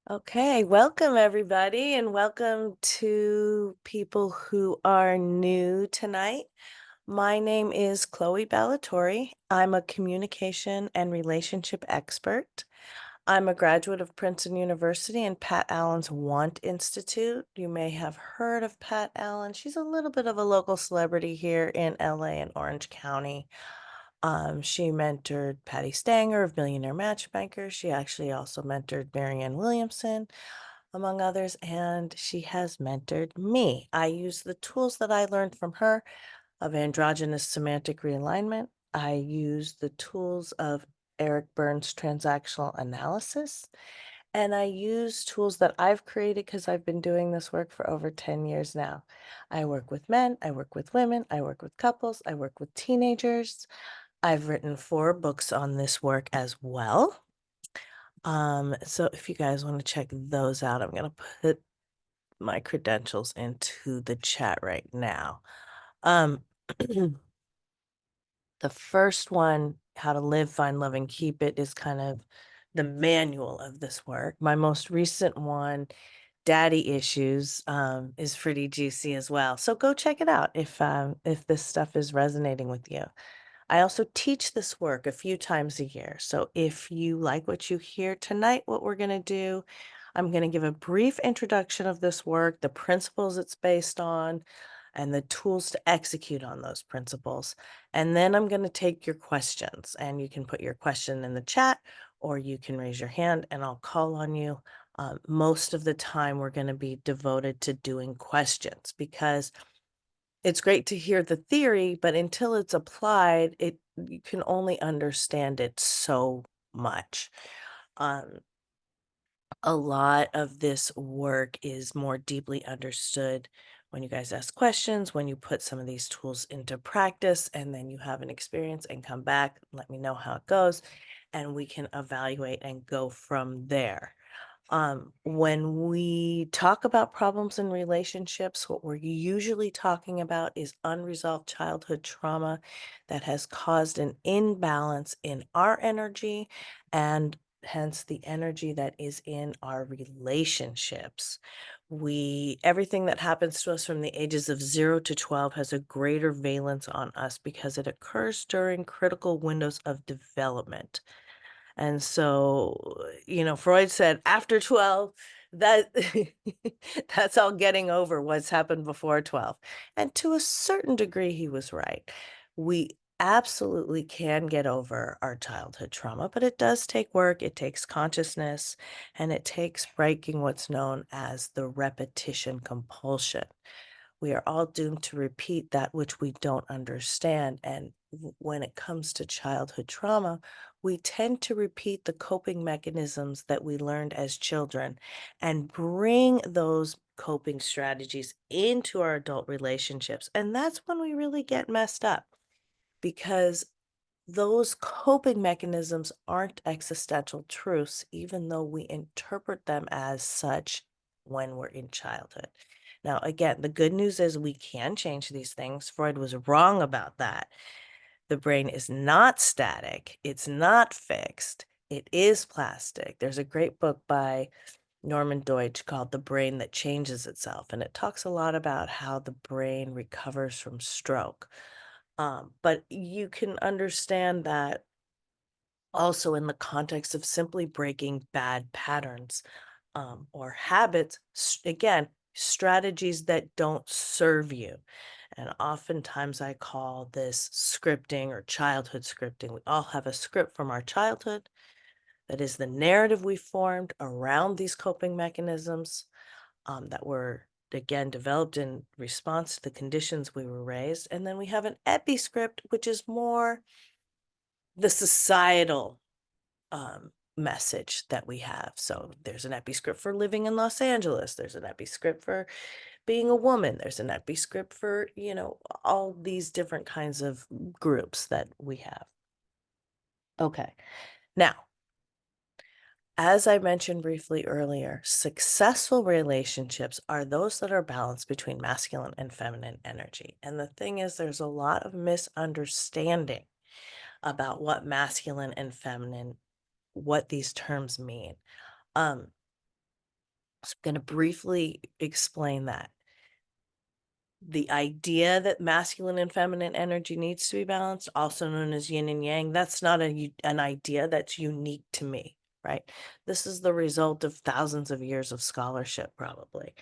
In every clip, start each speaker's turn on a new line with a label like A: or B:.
A: Okay, welcome everybody, and welcome to people who are new tonight. My name is Chloe Ballatori. I'm a communication and relationship expert. I'm a graduate of Princeton University and Pat Allen's Want Institute. You may have heard of Pat Allen. She's a little bit of a local celebrity here in LA and Orange County. She mentored Patty Stanger of Millionaire Matchmaker. She actually also mentored Marianne Williamson, among others, and she has mentored me. I use the tools that I learned from her of androgynous semantic realignment. I use the tools of Eric Berne's transactional analysis, and I use tools that I've created because I've been doing this work for over 10 years now. I work with men, I work with women, I work with couples, I work with teenagers. I've written 4 books on this work as well. So if you guys want to check those out, I'm gonna put my credentials into the chat right now. Um, the first one, How to Live, Find, Love, and Keep It, is kind of the manual of this work. My most recent one, Daddy Issues, is pretty juicy as well. So go check it out if this stuff is resonating with you. I also teach this work a few times a year. So if you like what you hear tonight, what we're going to do, I'm going to give a brief introduction of this work, the principles it's based on, and the tools to execute on those principles. And then I'm going to take your questions, and you can put your question in the chat or you can raise your hand and I'll call on you. Most of the time, we're going to be devoted to doing questions because it's great to hear the theory, but until it's applied, you can only understand it so much. Um, a lot of this work is more deeply understood when you guys ask questions, when you put some of these tools into practice, and then you have an experience and come back, let me know how it goes, and we can evaluate and go from there. When we talk about problems in relationships, what we're usually talking about is unresolved childhood trauma that has caused an imbalance in our energy and hence the energy that is in our relationships. Everything that happens to us from the ages of 0 to 12 has a greater valence on us because it occurs during critical windows of development. And so, Freud said after 12, that that's all getting over what's happened before 12. And to a certain degree, he was right. We absolutely can get over our childhood trauma, but it does take work, it takes consciousness, and it takes breaking what's known as the repetition compulsion. We are all doomed to repeat that which we don't understand. And when it comes to childhood trauma, we tend to repeat the coping mechanisms that we learned as children and bring those coping strategies into our adult relationships. And that's when we really get messed up because those coping mechanisms aren't existential truths, even though we interpret them as such when we're in childhood. Now, again, the good news is we can change these things. Freud was wrong about that. The brain is not static, it's not fixed, it is plastic. There's a great book by Norman Deutsch called The Brain That Changes Itself, and it talks a lot about how the brain recovers from stroke. But you can understand that also in the context of simply breaking bad patterns or habits, again, strategies that don't serve you. And oftentimes I call this scripting or childhood scripting. We all have a script from our childhood that is the narrative we formed around these coping mechanisms that were, again, developed in response to the conditions we were raised. And then we have an epi script, which is more the societal message that we have. So there's an epi script for living in Los Angeles. There's an epi script for being a woman. There's an epi script for, all these different kinds of groups that we have. Okay. Now, as I mentioned briefly earlier, successful relationships are those that are balanced between masculine and feminine energy. And the thing is, there's a lot of misunderstanding about what masculine and feminine, what these terms mean. Um, So I'm going to briefly explain that. The idea that masculine and feminine energy needs to be balanced, also known as yin and yang, that's not an idea that's unique to me, right? This is the result of thousands of years of scholarship, probably.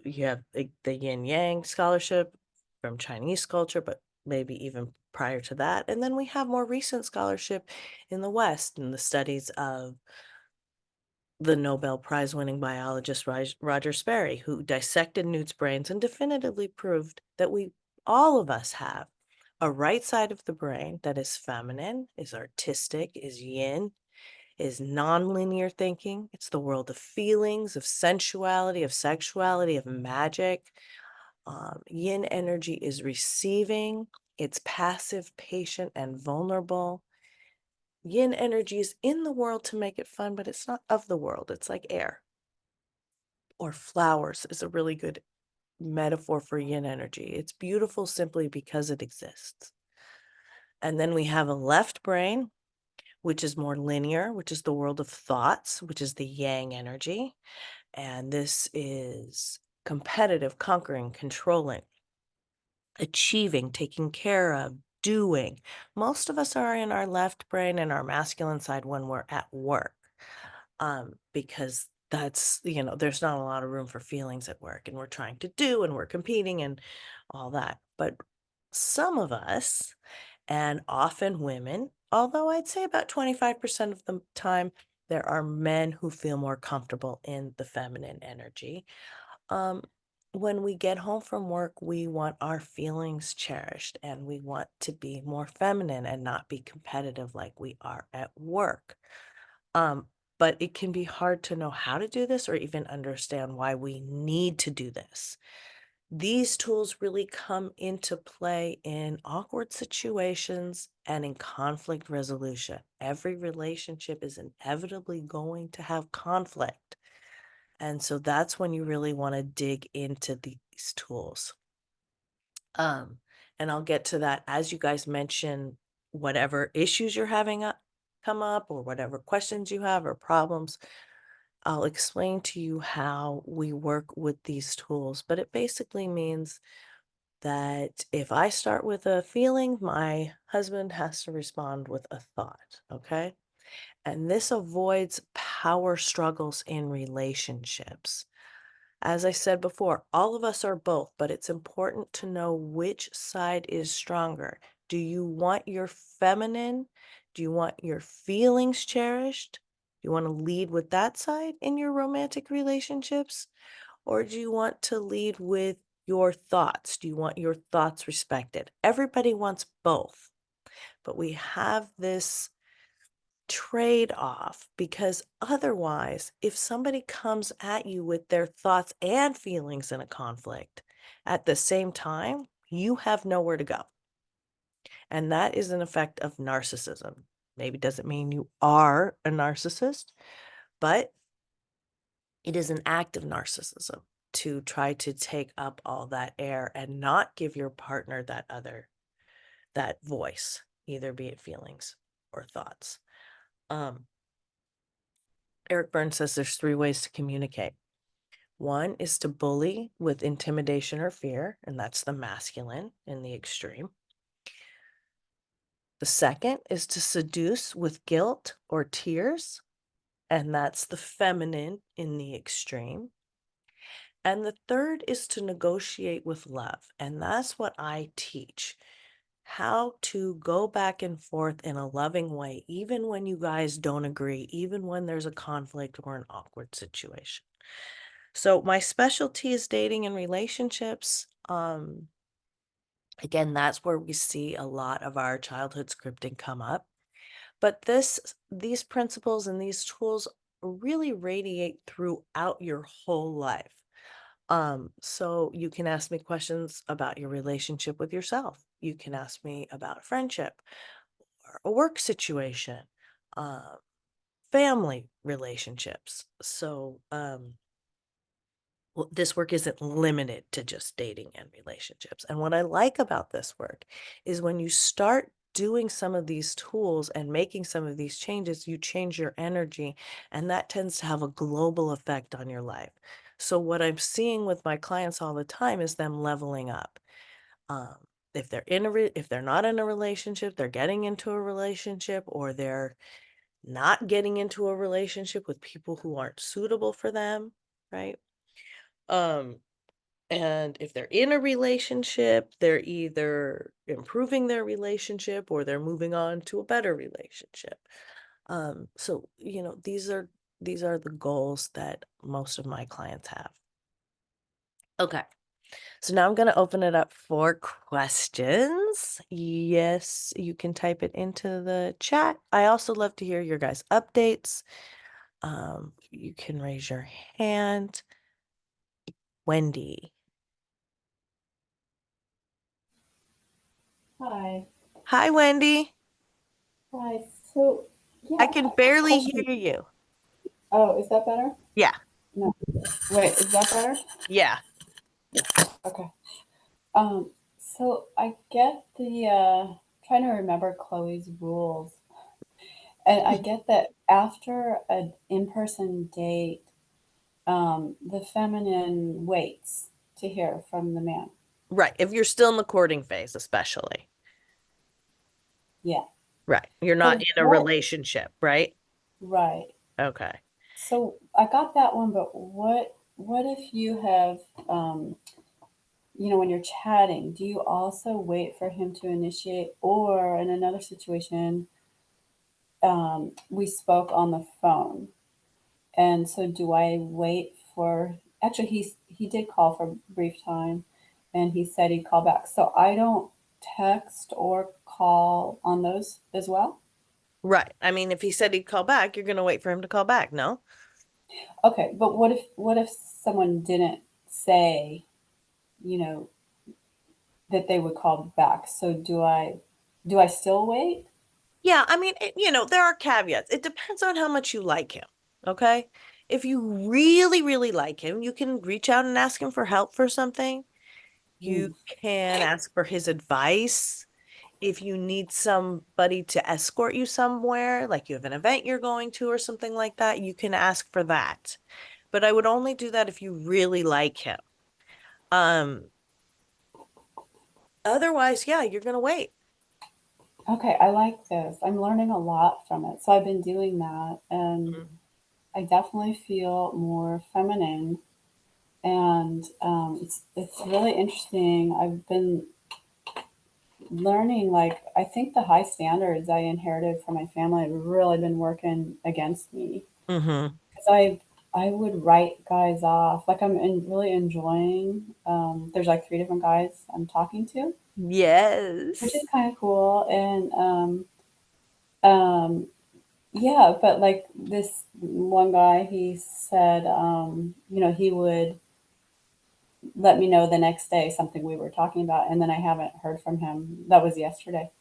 A: You have the yin yang scholarship from Chinese culture, but maybe even prior to that. And then we have more recent scholarship in the West in the studies of the Nobel Prize winning biologist Roger Sperry, who dissected newts' brains and definitively proved that all of us have a right side of the brain that is feminine, is artistic, is yin, is nonlinear thinking. It's the world of feelings, of sensuality, of sexuality, of magic. Yin energy is receiving, it's passive, patient, and vulnerable. Yin energy is in the world to make it fun, but it's not of the world. It's like air or flowers is a really good metaphor for yin energy. It's beautiful simply because it exists. And then we have a left brain, which is more linear, which is the world of thoughts, which is the yang energy. And this is competitive, conquering, controlling, achieving, taking care of, doing. Most of us are in our left brain and our masculine side when we're at work. Because that's, there's not a lot of room for feelings at work and we're trying to do and we're competing and all that. But some of us, and often women, although I'd say about 25% of the time, there are men who feel more comfortable in the feminine energy. Um, when we get home from work, we want our feelings cherished and we want to be more feminine and not be competitive like we are at work. Um, but it can be hard to know how to do this or even understand why we need to do this. These tools really come into play in awkward situations and in conflict resolution. Every relationship is inevitably going to have conflict. And so that's when you really want to dig into these tools. Um, and I'll get to that as you guys mention whatever issues you're having come up or whatever questions you have or problems. I'll explain to you how we work with these tools, but it basically means that if I start with a feeling, my husband has to respond with a thought, okay? And this avoids power struggles in relationships. As I said before, all of us are both, but it's important to know which side is stronger. Do you want your feminine? Do you want your feelings cherished? Do you want to lead with that side in your romantic relationships? Or do you want to lead with your thoughts? Do you want your thoughts respected? Everybody wants both, but we have this trade off because otherwise, if somebody comes at you with their thoughts and feelings in a conflict at the same time, you have nowhere to go. And that is an effect of narcissism. Maybe doesn't mean you are a narcissist, but it is an act of narcissism to try to take up all that air and not give your partner that voice, either be it feelings or thoughts. Eric Burns says there's 3 ways to communicate. One is to bully with intimidation or fear, and that's the masculine in the extreme. The second is to seduce with guilt or tears, and that's the feminine in the extreme. And the third is to negotiate with love, and that's what I teach. How to go back and forth in a loving way, even when you guys don't agree, even when there's a conflict or an awkward situation. So my specialty is dating and relationships. Again, that's where we see a lot of our childhood scripting come up. But these principles and these tools really radiate throughout your whole life. So you can ask me questions about your relationship with yourself. You can ask me about a friendship or a work situation, uh, family relationships. So well, this work isn't limited to just dating and relationships. And what I like about this work is when you start doing some of these tools and making some of these changes, you change your energy, and that tends to have a global effect on your life. So what I'm seeing with my clients all the time is them leveling up. Um, if they're if they're not in a relationship, they're getting into a relationship, or they're not getting into a relationship with people who aren't suitable for them, right? Um, and if they're in a relationship, they're either improving their relationship or they're moving on to a better relationship. So, these are the goals that most of my clients have. Okay. So now I'm going to open it up for questions. Yes, you can type it into the chat. I also love to hear your guys' updates. You can raise your hand. Wendy.
B: Hi.
A: Hi, Wendy.
B: Hi. So,
A: I
B: yeah,
A: can barely
B: question.
A: hear you.
B: Oh, is that better?
A: Yeah,
B: No. Wait, is that better?
A: yeah.
B: Okay. So I get the trying to remember Chloe's rules. And I get that after an in-person date, the feminine waits to hear from the man.
A: Right. If you're still in the courting phase, especially.
B: Yeah.
A: Right. You're not
B: So
A: in a
B: what
A: relationship, right?
B: right.
A: Okay.
B: So I got that one, but what if you have when you're chatting, do you also wait for him to initiate? Or in another situation, we spoke on the phone. And so do I wait for, actually, he did call for a brief time and he said he'd call back. So I don't text or call on those as well?
A: Right. I mean, if he said he'd call back, you're going to wait for him to call back, no?
B: Okay, but what if someone didn't say, you know, that they would call back? So do I still wait?
A: Yeah, I mean, there are caveats. It depends on how much you like him, okay? If you really, really like him, you can reach out and ask him for help for something. You
B: Mm,
A: can ask for his advice. If you need somebody to escort you somewhere, like you have an event you're going to or something like that, you can ask for that. But I would only do that if you really like him. Um, Otherwise, yeah, you're gonna wait.
B: okay, I like this. I'm learning a lot from it. So I've been doing that and
A: Mhm.
B: I definitely feel more feminine, and it's really interesting. I've been learning, like, I think the high standards I inherited from my family have really been working against me
A: Mm-hmm.
B: because I would write guys off. Like really enjoying. There's like three different guys I'm talking to, which
A: Yes.
B: is kind of cool, and um, yeah. But like this one guy, he said, he would let me know the next day something we were talking about, and then I haven't heard from him. That was yesterday.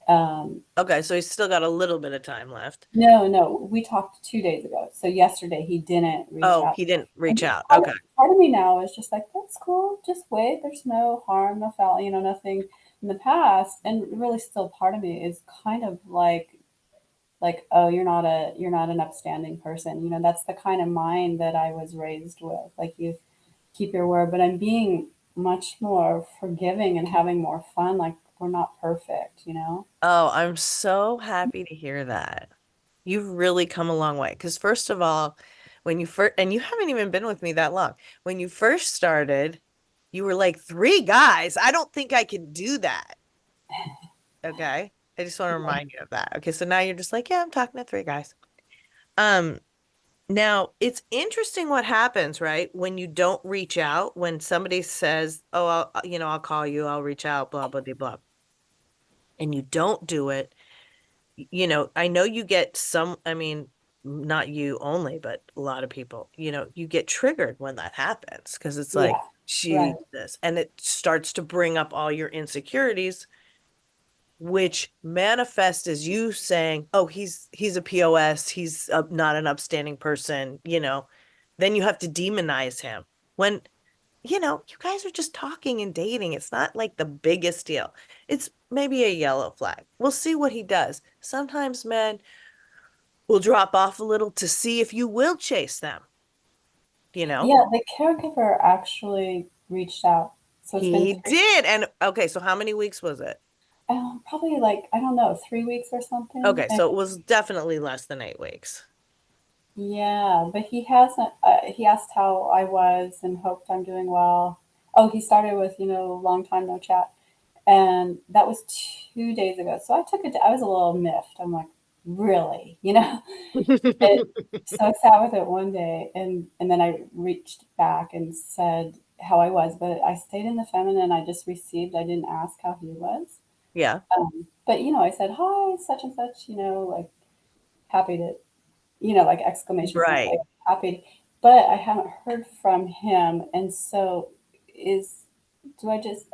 B: Um,
A: Okay, so he's still got a little bit of time left.
B: no, no, we talked 2 days ago. So yesterday he didn't reach
A: Oh,
B: out.
A: he didn't reach
B: And
A: out.
B: part
A: Okay.
B: of, part of me now is just like, that's cool. Just wait. There's no harm, no foul, nothing in the past. And really, still part of me is kind of like, oh, you're not an upstanding person. That's the kind of mind that I was raised with. Like, you keep your word, but I'm being much more forgiving and having more fun. Like, we're not perfect.
A: Oh, I'm so happy to hear that. You've really come a long way. Because first of all, when you first, and you haven't even been with me that long. When you first started, you were like, three guys. I don't think I can do that. Okay. I just want to
B: Yeah.
A: remind you of that. Okay. So now you're just like, yeah, I'm talking to three guys. Um, Now, it's interesting what happens, right? When you don't reach out, when somebody says, "Oh, I'll call you, I'll reach out, blah blah blah blah," and you don't do it. I know you get some, I mean, not you only, but a lot of people, you get triggered when that happens because it's
B: Yeah.
A: like,
B: Right.
A: Jesus, and it starts to bring up all your insecurities, which manifest as you saying, "Oh, he's a POS, not an upstanding person," then you have to demonize him. When you guys are just talking and dating. It's not like the biggest deal. It's maybe a yellow flag. We'll see what he does. Sometimes men will drop off a little to see if you will chase them, you know?
B: Yeah, the caregiver actually reached out. So it's been
A: He
B: three,
A: did. And okay, so how many weeks was it?
B: probably like, I don't know, 3 weeks or something.
A: Okay,
B: And
A: so it was definitely less than 8 weeks.
B: yeah, but he hasn't, he asked how I was and hoped I'm doing well. Oh, he started with, long time no chat. And that was 2 days ago. So I took it, I was a little miffed. I'm like, really? It, so I sat with it one day and then I reached back and said how I was, but I stayed in the feminine. I just received, I didn't ask how he was.
A: Yeah.
B: But I said, hi, such and such, like happy to, like exclamation point, like
A: Right.
B: happy. But I haven't heard from him. And so is,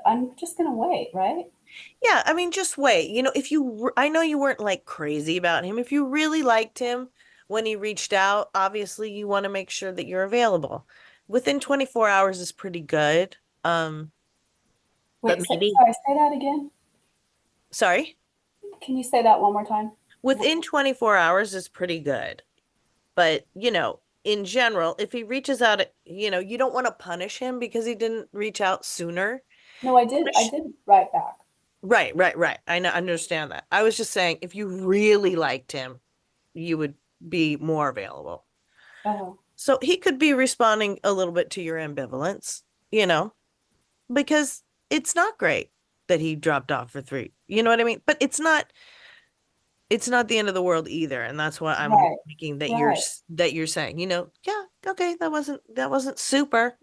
B: I'm just going to wait, right?
A: Yeah, I mean, just wait. If I know you weren't like crazy about him. If you really liked him when he reached out, obviously you want to make sure that you're available. Within 24 hours is pretty good. But
B: Wait,
A: maybe,
B: sorry, say that again.
A: sorry,
B: Can you say that one more time?
A: within 24 hours is pretty good. But, in general, if he reaches out, you don't want to punish him because he didn't reach out sooner.
B: No, I did. I
A: Punish
B: did write back.
A: Right, right, right. I know, understand that. I was just saying, if you really liked him, you would be more available.
B: Oh,
A: So he could be responding a little bit to your ambivalence, you know, because it's not great that he dropped off for three. You know what I mean? But it's not the end of the world either. And that's what I'm
B: right,
A: thinking that you're
B: right.
A: that you're saying, yeah, okay, that wasn't super,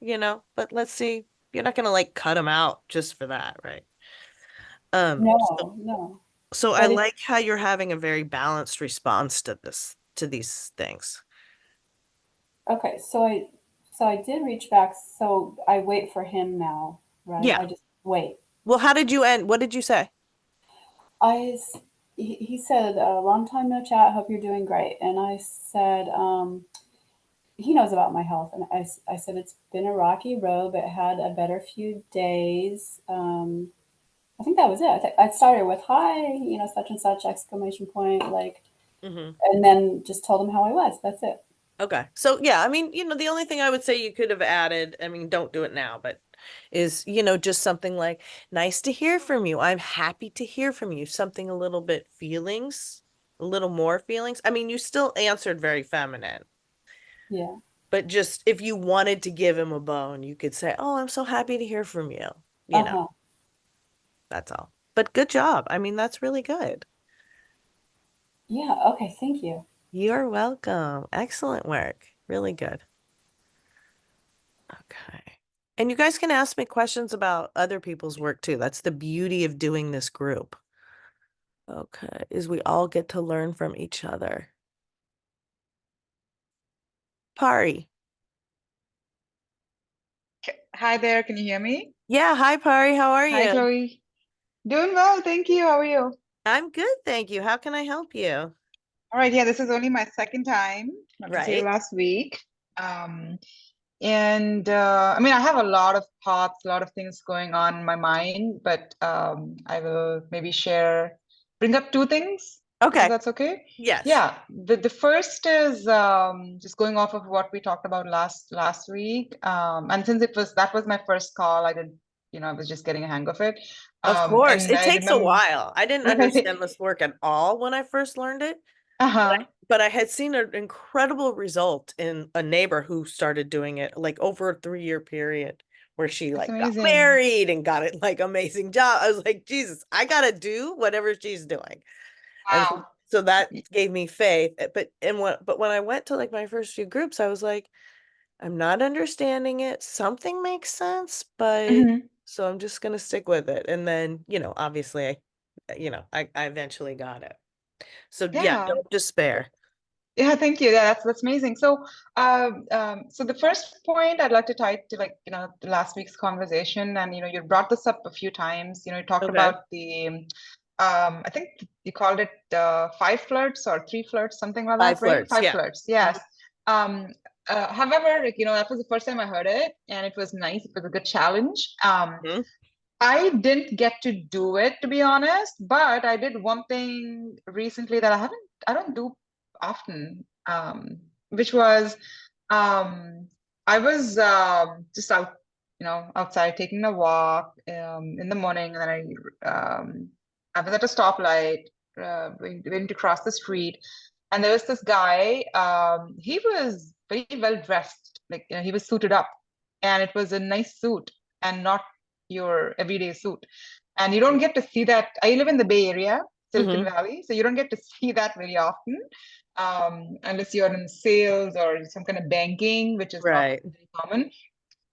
A: but let's see. You're not gonna like cut him out just for that, right? So
B: No, no.
A: So I
B: But if
A: like how you're having a very balanced response to these things.
B: okay, so I did reach back. So I wait for him now, right?
A: Yeah.
B: I just wait.
A: Well, how did you end? What did you say?
B: I s- he said, long time no chat. Hope you're doing great. And I said, he knows about my health, and I said it's been a rocky road, but had a better few days. I think that was it. I started with hi, such and such exclamation point, like,
A: Hmm.
B: and then just told him how I was. That's it.
A: Okay. So yeah, I mean, the only thing I would say you could have added, I mean, don't do it now, but is, just something like, nice to hear from you. I'm happy to hear from you. Something a little bit feelings, a little more feelings. I mean, you still answered very feminine,
B: Yeah.
A: but just if you wanted to give him a bone, you could say, "Oh, I'm so happy to hear from you." You
B: Uh
A: know,
B: huh.
A: that's all. But good job. I mean, that's really good.
B: Yeah. Okay. Thank you.
A: You're welcome. Excellent work. Really good. Okay. And you guys can ask me questions about other people's work too. That's the beauty of doing this group. Okay. Is we all get to learn from each other. Pari.
C: Hi there, can you hear me?
A: Yeah. Hi, Pari. How are
C: Hi,
A: you?
C: Chloe. Doing well, thank you. How are you?
A: I'm good. Thank you. How can I help you?
C: All right, yeah, this is only my second time. I was here
A: Right.
C: last week. Um, and I mean, I have a lot of thoughts, a lot of things going on in my mind, but I will maybe bring up two things, if
A: Okay.
C: that's okay.
A: Yes.
C: Yeah, the first is just going off of what we talked about last week. And since that was my first call, I was just getting a hang of it.
A: Of course.
C: And
A: It
C: I
A: takes a
C: remember,
A: while. I didn't understand this work at all when I first learned it. But I,
C: uh-huh,
A: but I had seen an incredible result in a neighbor who started doing it like over a 3-year period where she
C: that's
A: like got
C: amazing.
A: married and got it like amazing job. I was like, Jesus, I gotta do whatever she's doing. And
C: Wow.
A: so that gave me faith. But when I went to like my first few groups, I was like, I'm not understanding it. Something makes sense, but
C: Mhm.
A: so I'm just gonna stick with it. And then, obviously I eventually got it. So yeah,
C: Yeah.
A: don't despair.
C: Yeah, thank you. Yeah, that's amazing. So the first point I'd like to tie to the last week's conversation, and you brought this up a few times. You talked
A: Okay.
C: about I think you called it five flirts or three flirts, something like that,
A: Five
C: right?
A: flirts.
C: Five
A: Yeah.
C: flirts. Yes.
A: Mhm.
C: Um, However, like, that was the first time I heard it, and it was nice. It was a good challenge.
A: Mhm.
C: I didn't get to do it, to be honest, but I did one thing recently that I don't do often, which was, um, I was just out, outside taking a walk in the morning, and then I was at a stoplight, waiting to cross the street, and there was this guy. He was very well dressed, like he was suited up, and it was a nice suit, and not your everyday suit. And you don't get to see that. I live in the Bay Area, Silicon
A: Mhm.
C: Valley, so you don't get to see that very often, unless you're in sales or some kind of banking, which is not
A: Right.
C: very common.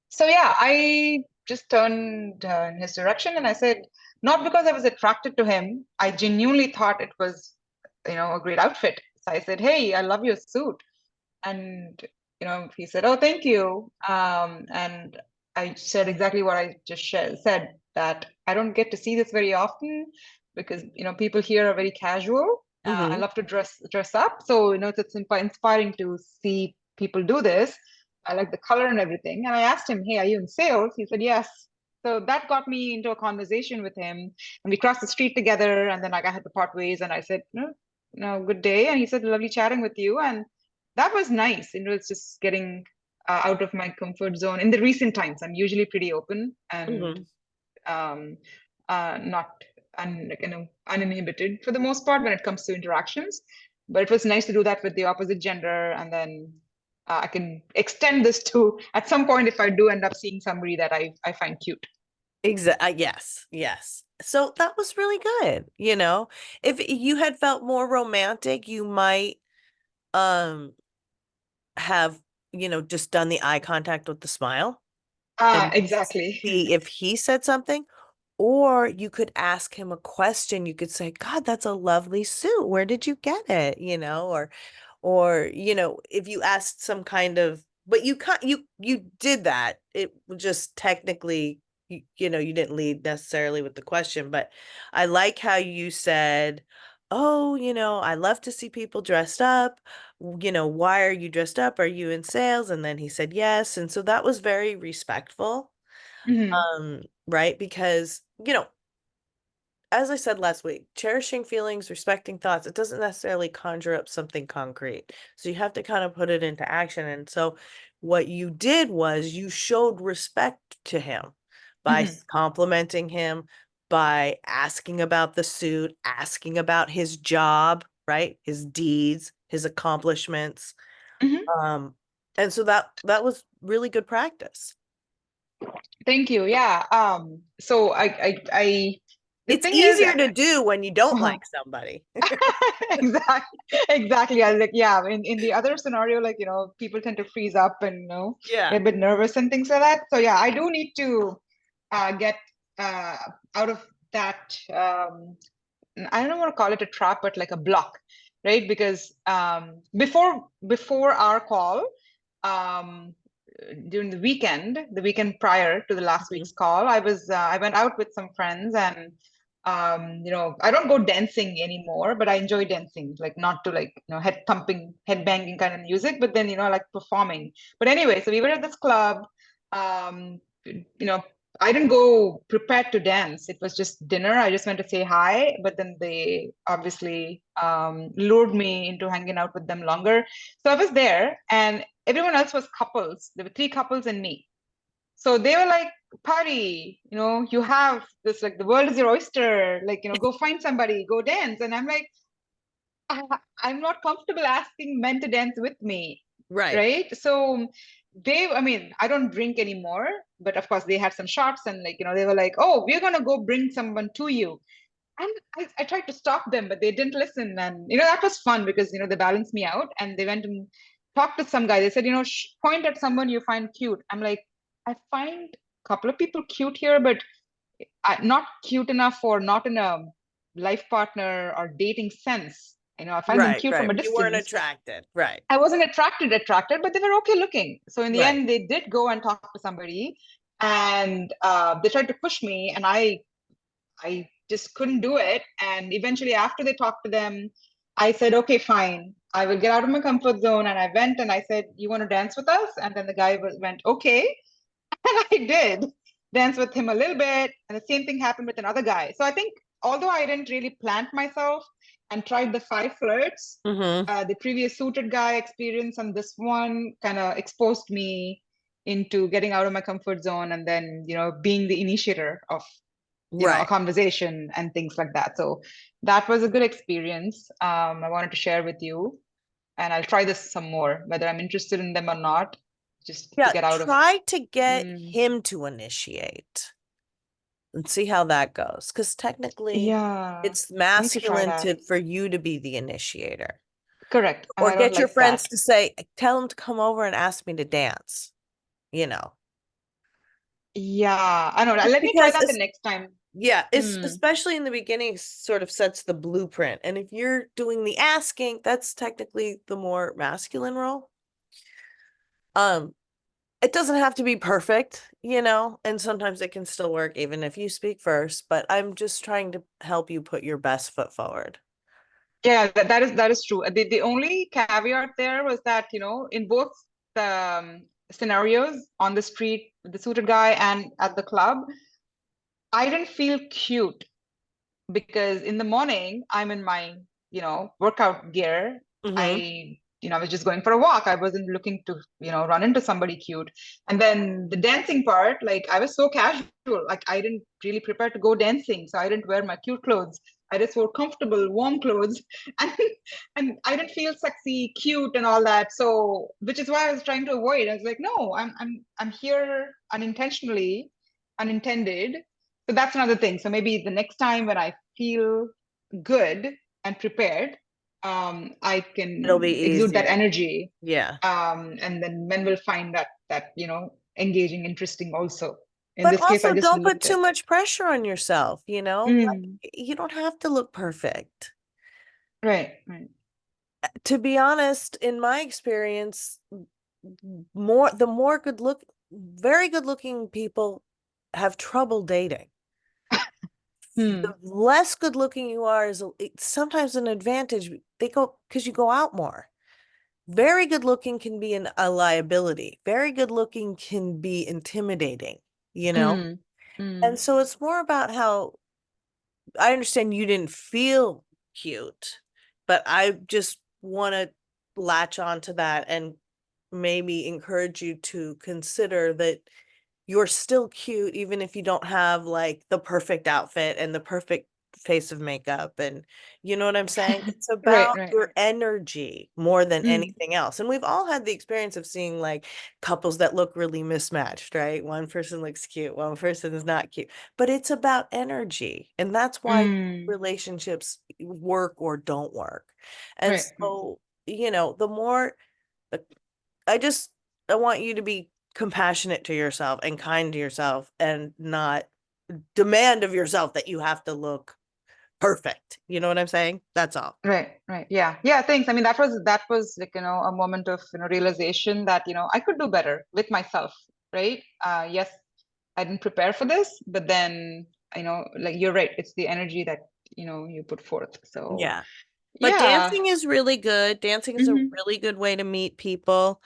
C: So yeah, I just turned in his direction and I said, not because I was attracted to him, I genuinely thought it was, a great outfit. So I said, hey, I love your suit. And he said, "Oh, thank you." And I said exactly what I just said, that I don't get to see this very often because people here are very casual. I
A: Mhm.
C: love to dress up, so it's inspiring to see people do this. I like the color and everything. And I asked him, "Hey, are you in sales?" He said, "Yes." So that got me into a conversation with him, and we crossed the street together. And then like I had to part ways, and I said, "No, no, good day." And he said, "Lovely chatting with you." And that was nice. It's just getting out of my comfort zone. In the recent times, I'm usually pretty open and
A: Mhm.
C: um, not uninhibited for the most part when it comes to interactions. But it was nice to do that with the opposite gender, and then I can extend this to at some point if I do end up seeing somebody that I find cute.
A: Exactly. Yes. Yes. So that was really good. If you had felt more romantic, you might um have, just done the eye contact with the smile and
C: Exactly.
A: see if he said something. Or you could ask him a question. You could say, God, that's a lovely suit. Where did you get it? Or if you asked some kind of, but you did that. It just technically, you didn't lead necessarily with the question, but I like how you said, oh, I love to see people dressed up. Why are you dressed up? Are you in sales? And then he said yes. And so that was very respectful.
C: Hmm.
A: Right? Because, as I said last week, cherishing feelings, respecting thoughts, it doesn't necessarily conjure up something concrete. So you have to kind of put it into action. And so what you did was you showed respect to him by
C: Hmm.
A: complimenting him, by asking about the suit, asking about his job, right? His deeds, his accomplishments.
C: Hmm.
A: Um, and so that was really good practice.
C: Thank you. Yeah. So the
A: It's
C: thing is,
A: easier to do when you don't
C: uh,
A: like somebody.
C: exactly, exactly. I was like, yeah, in the other scenario, like, people tend to freeze up and,
A: Yeah.
C: get a bit nervous and things like that. So yeah, I do need to get uh, out of that. I don't want to call it a trap, but like a block, right? Because before our call, um, during the weekend prior to the last
A: Mhm.
C: week's call, I went out with some friends, and I don't go dancing anymore, but I enjoy dancing, like not to like head thumping, head banging kind of music, but then I like performing. But anyway, so we were at this club. You know, I didn't go prepared to dance. It was just dinner. I just went to say hi, but then they obviously lured me into hanging out with them longer. So I was there, and everyone else was couples. There were three couples and me. So they were like, "Party, you have this, like, the world is your oyster. Like, go find somebody, go dance." And I'm like, I'm not comfortable asking men to dance with me,
A: Right.
C: right? So I mean, I don't drink anymore, but of course they had some shots, and like, they were like, "Oh, we're gonna go bring someone to you." And I tried to stop them, but they didn't listen. And that was fun because they balanced me out, and they went and talked to some guy. They said, point at someone you find cute. I'm like, I find a couple of people cute here, but not cute enough, or not in a life partner or dating sense. I find them
A: Right,
C: cute from
A: right.
C: a
A: You weren't
C: distance.
A: attracted. Right.
C: I wasn't attracted, but they were okay looking. So in the
A: Right.
C: end, they did go and talk to somebody, and they tried to push me, and I just couldn't do it. And eventually, after they talked to them, I said, okay, fine. I will get out of my comfort zone. And I went and I said, "You want to dance with us?" And then the guy went, "Okay." And I did dance with him a little bit. And the same thing happened with another guy. So I think although I didn't really plant myself and tried the 5 flirts,
A: Mm-hmm.
C: the previous suited guy experience and this one kind of exposed me into getting out of my comfort zone and then, being the initiator of, a
A: Right.
C: conversation and things like that. So that was a good experience. I wanted to share with you, and I'll try this some more, whether I'm interested in them or not, just to
A: Yeah,
C: get out of.
A: try to get
C: Mm,
A: him to initiate and see how that goes. Because technically,
C: yeah,
A: it's
C: I need to try
A: masculine
C: that.
A: to for you to be the initiator.
C: Correct. And
A: Or
C: I don't
A: get your
C: like
A: friends
C: that.
A: to say, tell him to come over and ask me to dance, you know.
C: Yeah, I know.
A: Just
C: Let me try
A: because
C: that the
A: it's,
C: next time.
A: yeah, it's
C: Hmm.
A: especially in the beginning sort of sets the blueprint. And if you're doing the asking, that's technically the more masculine role. Um, it doesn't have to be perfect, and sometimes it can still work even if you speak first, but I'm just trying to help you put your best foot forward.
C: Yeah, that is true. The only caveat there was that, in both the scenarios, on the street, with the suited guy, and at the club, I didn't feel cute because in the morning I'm in my, workout gear.
A: Mm-hmm.
C: I was just going for a walk. I wasn't looking to, run into somebody cute. And then the dancing part, like I was so casual, like I didn't really prepare to go dancing. So I didn't wear my cute clothes. I just wore comfortable, warm clothes. And and I didn't feel sexy, cute, and all that. So which is why I was trying to avoid. I was like, no, I'm here unintentionally, unintended. So that's another thing. So maybe the next time when I feel good and prepared, I
A: It'll be
C: can exude that
A: easier.
C: energy,
A: Yeah.
C: and then men will find that engaging, interesting. Also, in
A: But
C: this case, I
A: also
C: just
A: don't put
C: looked
A: too
C: at.
A: much pressure on yourself.
C: Mm,
A: Like you don't have to look perfect.
C: right, right.
A: To be honest, in my experience, the more very good looking people have trouble dating. The
C: Hmm,
A: less good looking you are is it's sometimes an advantage. They go because you go out more. Very good looking can be a liability. Very good looking can be intimidating, you know?
C: mm, mm,
A: And so it's more about how I understand you didn't feel cute, but I just want to latch on to that and maybe encourage you to consider that you're still cute even if you don't have like the perfect outfit and the perfect face of makeup, and you know what I'm saying? It's
C: right,
A: about
C: right.
A: your energy more than
C: Mm,
A: anything else. And we've all had the experience of seeing like couples that look really mismatched, right? One person looks cute, one person is not cute, but it's about energy. And that's why
C: mm,
A: relationships work or don't work. And
C: right, right,
A: so, the more I just I want you to be compassionate to yourself and kind to yourself and not demand of yourself that you have to look perfect. You know what I'm saying? That's all.
C: right, right. Yeah, yeah. Thanks. I mean, that was like, a moment of, realization that, I could do better with myself, right? Yes, I didn't prepare for this, but then like you're right, it's the energy that you put forth. So
A: Yeah. But
C: yeah.
A: dancing is really good. Dancing is a
C: Hmm.
A: really good way to meet people.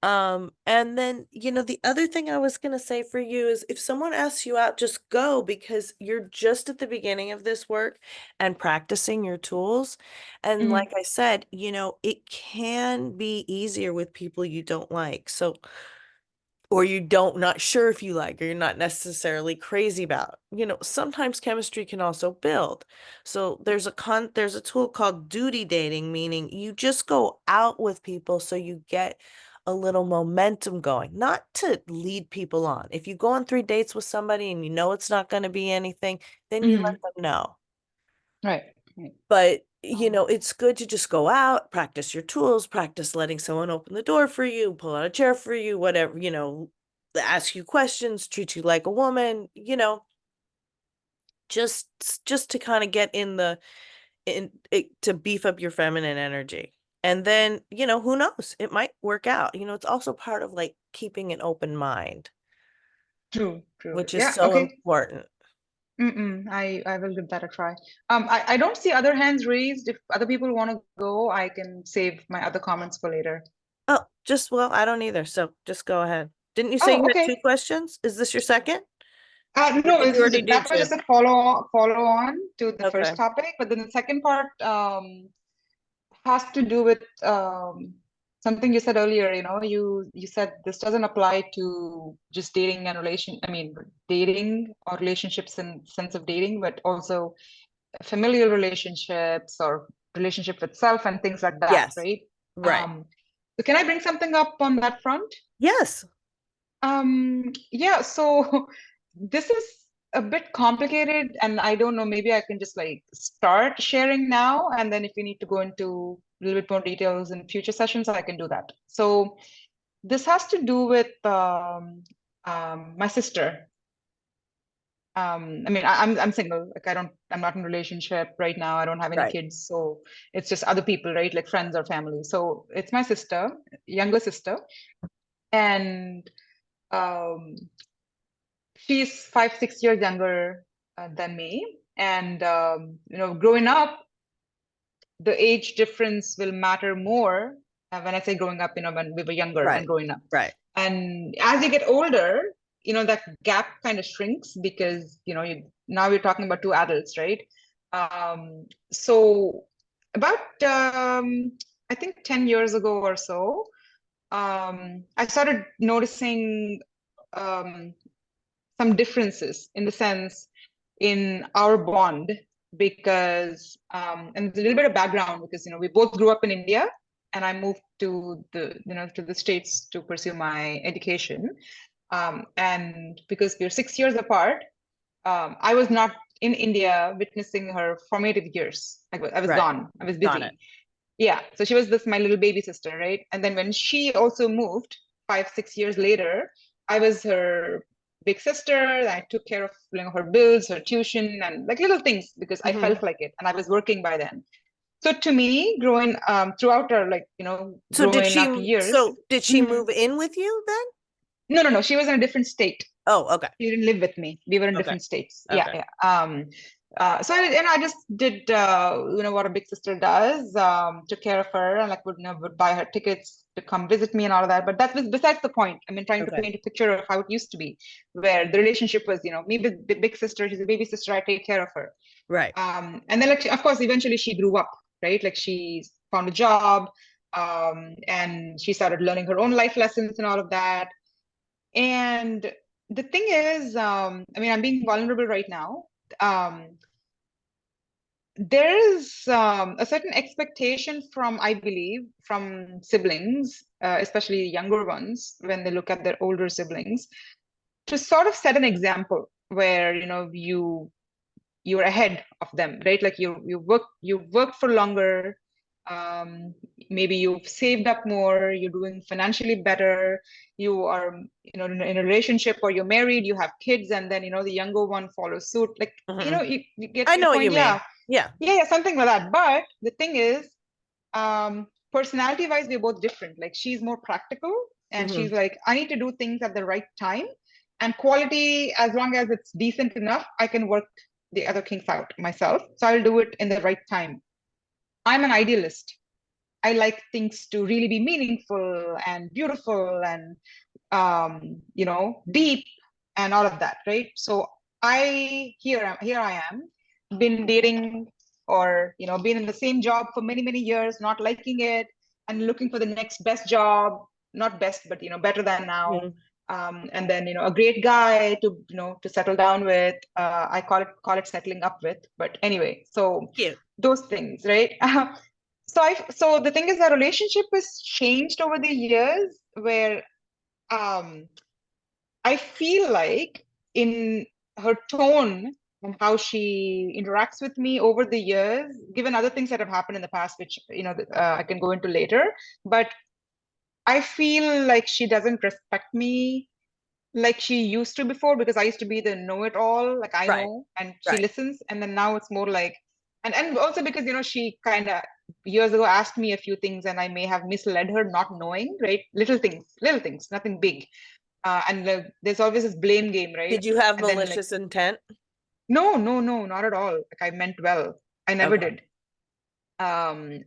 A: And then, the other thing I was gonna say for you is if someone asks you out, just go because you're just at the beginning of this work and practicing your tools. And
C: Hmm.
A: like I said, it can be easier with people you don't like. So or you don't not sure if you like or you're not necessarily crazy about. Sometimes chemistry can also build. So there's a tool called duty dating, meaning you just go out with people so you get a little momentum going, not to lead people on. If you go on 3 dates with somebody and you know it's not going to be anything, then you
C: Hmm.
A: let them know.
C: Right, right.
A: But,
C: Um,
A: it's good to just go out, practice your tools, practice letting someone open the door for you, pull out a chair for you, whatever, ask you questions, treat you like a woman, just just to kind of get in it to beef up your feminine energy. And then, who knows? It might work out. It's also part of like keeping an open mind,
C: true, true.
A: which is
C: Yeah,
A: so
C: okay.
A: important.
C: I will give that a try. I don't see other hands raised. If other people want to go, I can save my other comments for later.
A: Oh, well, I don't either. So just go ahead. Didn't you say
C: Oh,
A: you had
C: okay.
A: two questions? Is this your second? Or
C: No,
A: did you already do
C: that was
A: two?
C: just a follow on to the
A: Okay.
C: first topic, but then the second part has to do with something you said earlier. You said this doesn't apply to just dating and dating or relationships in sense of dating, but also familial relationships or relationship with self and things like that,
A: Yes.
C: right?
A: Right.
C: So can I bring something up on that front?
A: Yes.
C: Yeah, so this is a bit complicated, and I don't know, maybe I can just like start sharing now, and then if we need to go into a little bit more details in future sessions, I can do that. So this has to do with my sister. I'm single, like I'm not in a relationship right now. I don't have any
A: Right.
C: kids, so it's just other people, right? Like friends or family. So it's my sister, younger sister, and um she's 5, 6 years younger than me. And growing up, the age difference will matter more when I say growing up, when we were younger and
A: Right.
C: growing up.
A: Right.
C: And as you get older, that gap kind of shrinks because, now we're talking about two adults, right? So about, I think 10 years ago or so, I started noticing um, some differences in the sense in our bond because and a little bit of background because we both grew up in India and I moved to the States to pursue my education, and because we're 6 years apart, I was not in India witnessing her formative years. I was
A: Right.
C: gone, I was
A: Got it.
C: busy. Yeah, so she was my little baby sister, right? And then when she also moved 5, 6 years later, I was her big sister. I took care of her bills, her tuition, and like little things because I
A: Hmm.
C: felt like it, and I was working by then. So to me, growing throughout our
A: So
C: growing up years.
A: did she
C: Mhm.
A: move in with you then?
C: No, she was in a different state.
A: Oh, okay.
C: She didn't live with me. We were in
A: Okay.
C: different states. Yeah,
A: Okay.
C: yeah. So I just did what a big sister does. Took care of her and would buy her tickets to come visit me and all of that. But that was besides the point. I mean, trying to
A: Okay.
C: paint a picture of how it used to be, where the relationship was, me with the big sister, she's a baby sister, I take care of her.
A: Right.
C: And then of course eventually she grew up, right? Like she found a job, and she started learning her own life lessons and all of that. And the thing is, I'm being vulnerable right now. Um, there is a certain expectation from, I believe, from siblings, especially younger ones, when they look at their older siblings, to sort of set an example where, you're ahead of them, right? Like you've worked for longer, um, maybe you've saved up more, you're doing financially better, you are, in a relationship or you're married, you have kids, and then the younger one follows suit. Like,
A: Hmm.
C: you get
A: I
C: my
A: know what you
C: point.
A: mean.
C: Yeah,
A: Yeah.
C: yeah, something like that. But the thing is, personality wise, we're both different. Like she's more practical and she's
A: Hmm.
C: like, I need to do things at the right time, and quality, as long as it's decent enough, I can work the other kinks out myself, so I'll do it in the right time. I'm an idealist. I like things to really be meaningful and beautiful and deep and all of that, right? So here I am, been dating or been in the same job for many, many years, not liking it, and looking for the next best job, not best, but better than now.
A: Hmm.
C: And then a great guy to settle down with. I call it settling up with, but anyway, so
A: Cute.
C: those things, right? So the thing is that relationship has changed over the years where um I feel like in her tone and how she interacts with me over the years, given other things that have happened in the past, which I can go into later, but I feel like she doesn't respect me like she used to before, because I used to be the know-it-all, like I
A: Right.
C: know, and she
A: Right.
C: listens, and then now it's more like, and also because she kind of years ago asked me a few things, and I may have misled her, not knowing, right? Little things, nothing big, and there's always this blame game, right?
A: Did you have
C: And then like,
A: malicious intent?
C: No, no, no, not at all. Like I meant well. I never
A: Okay.
C: did.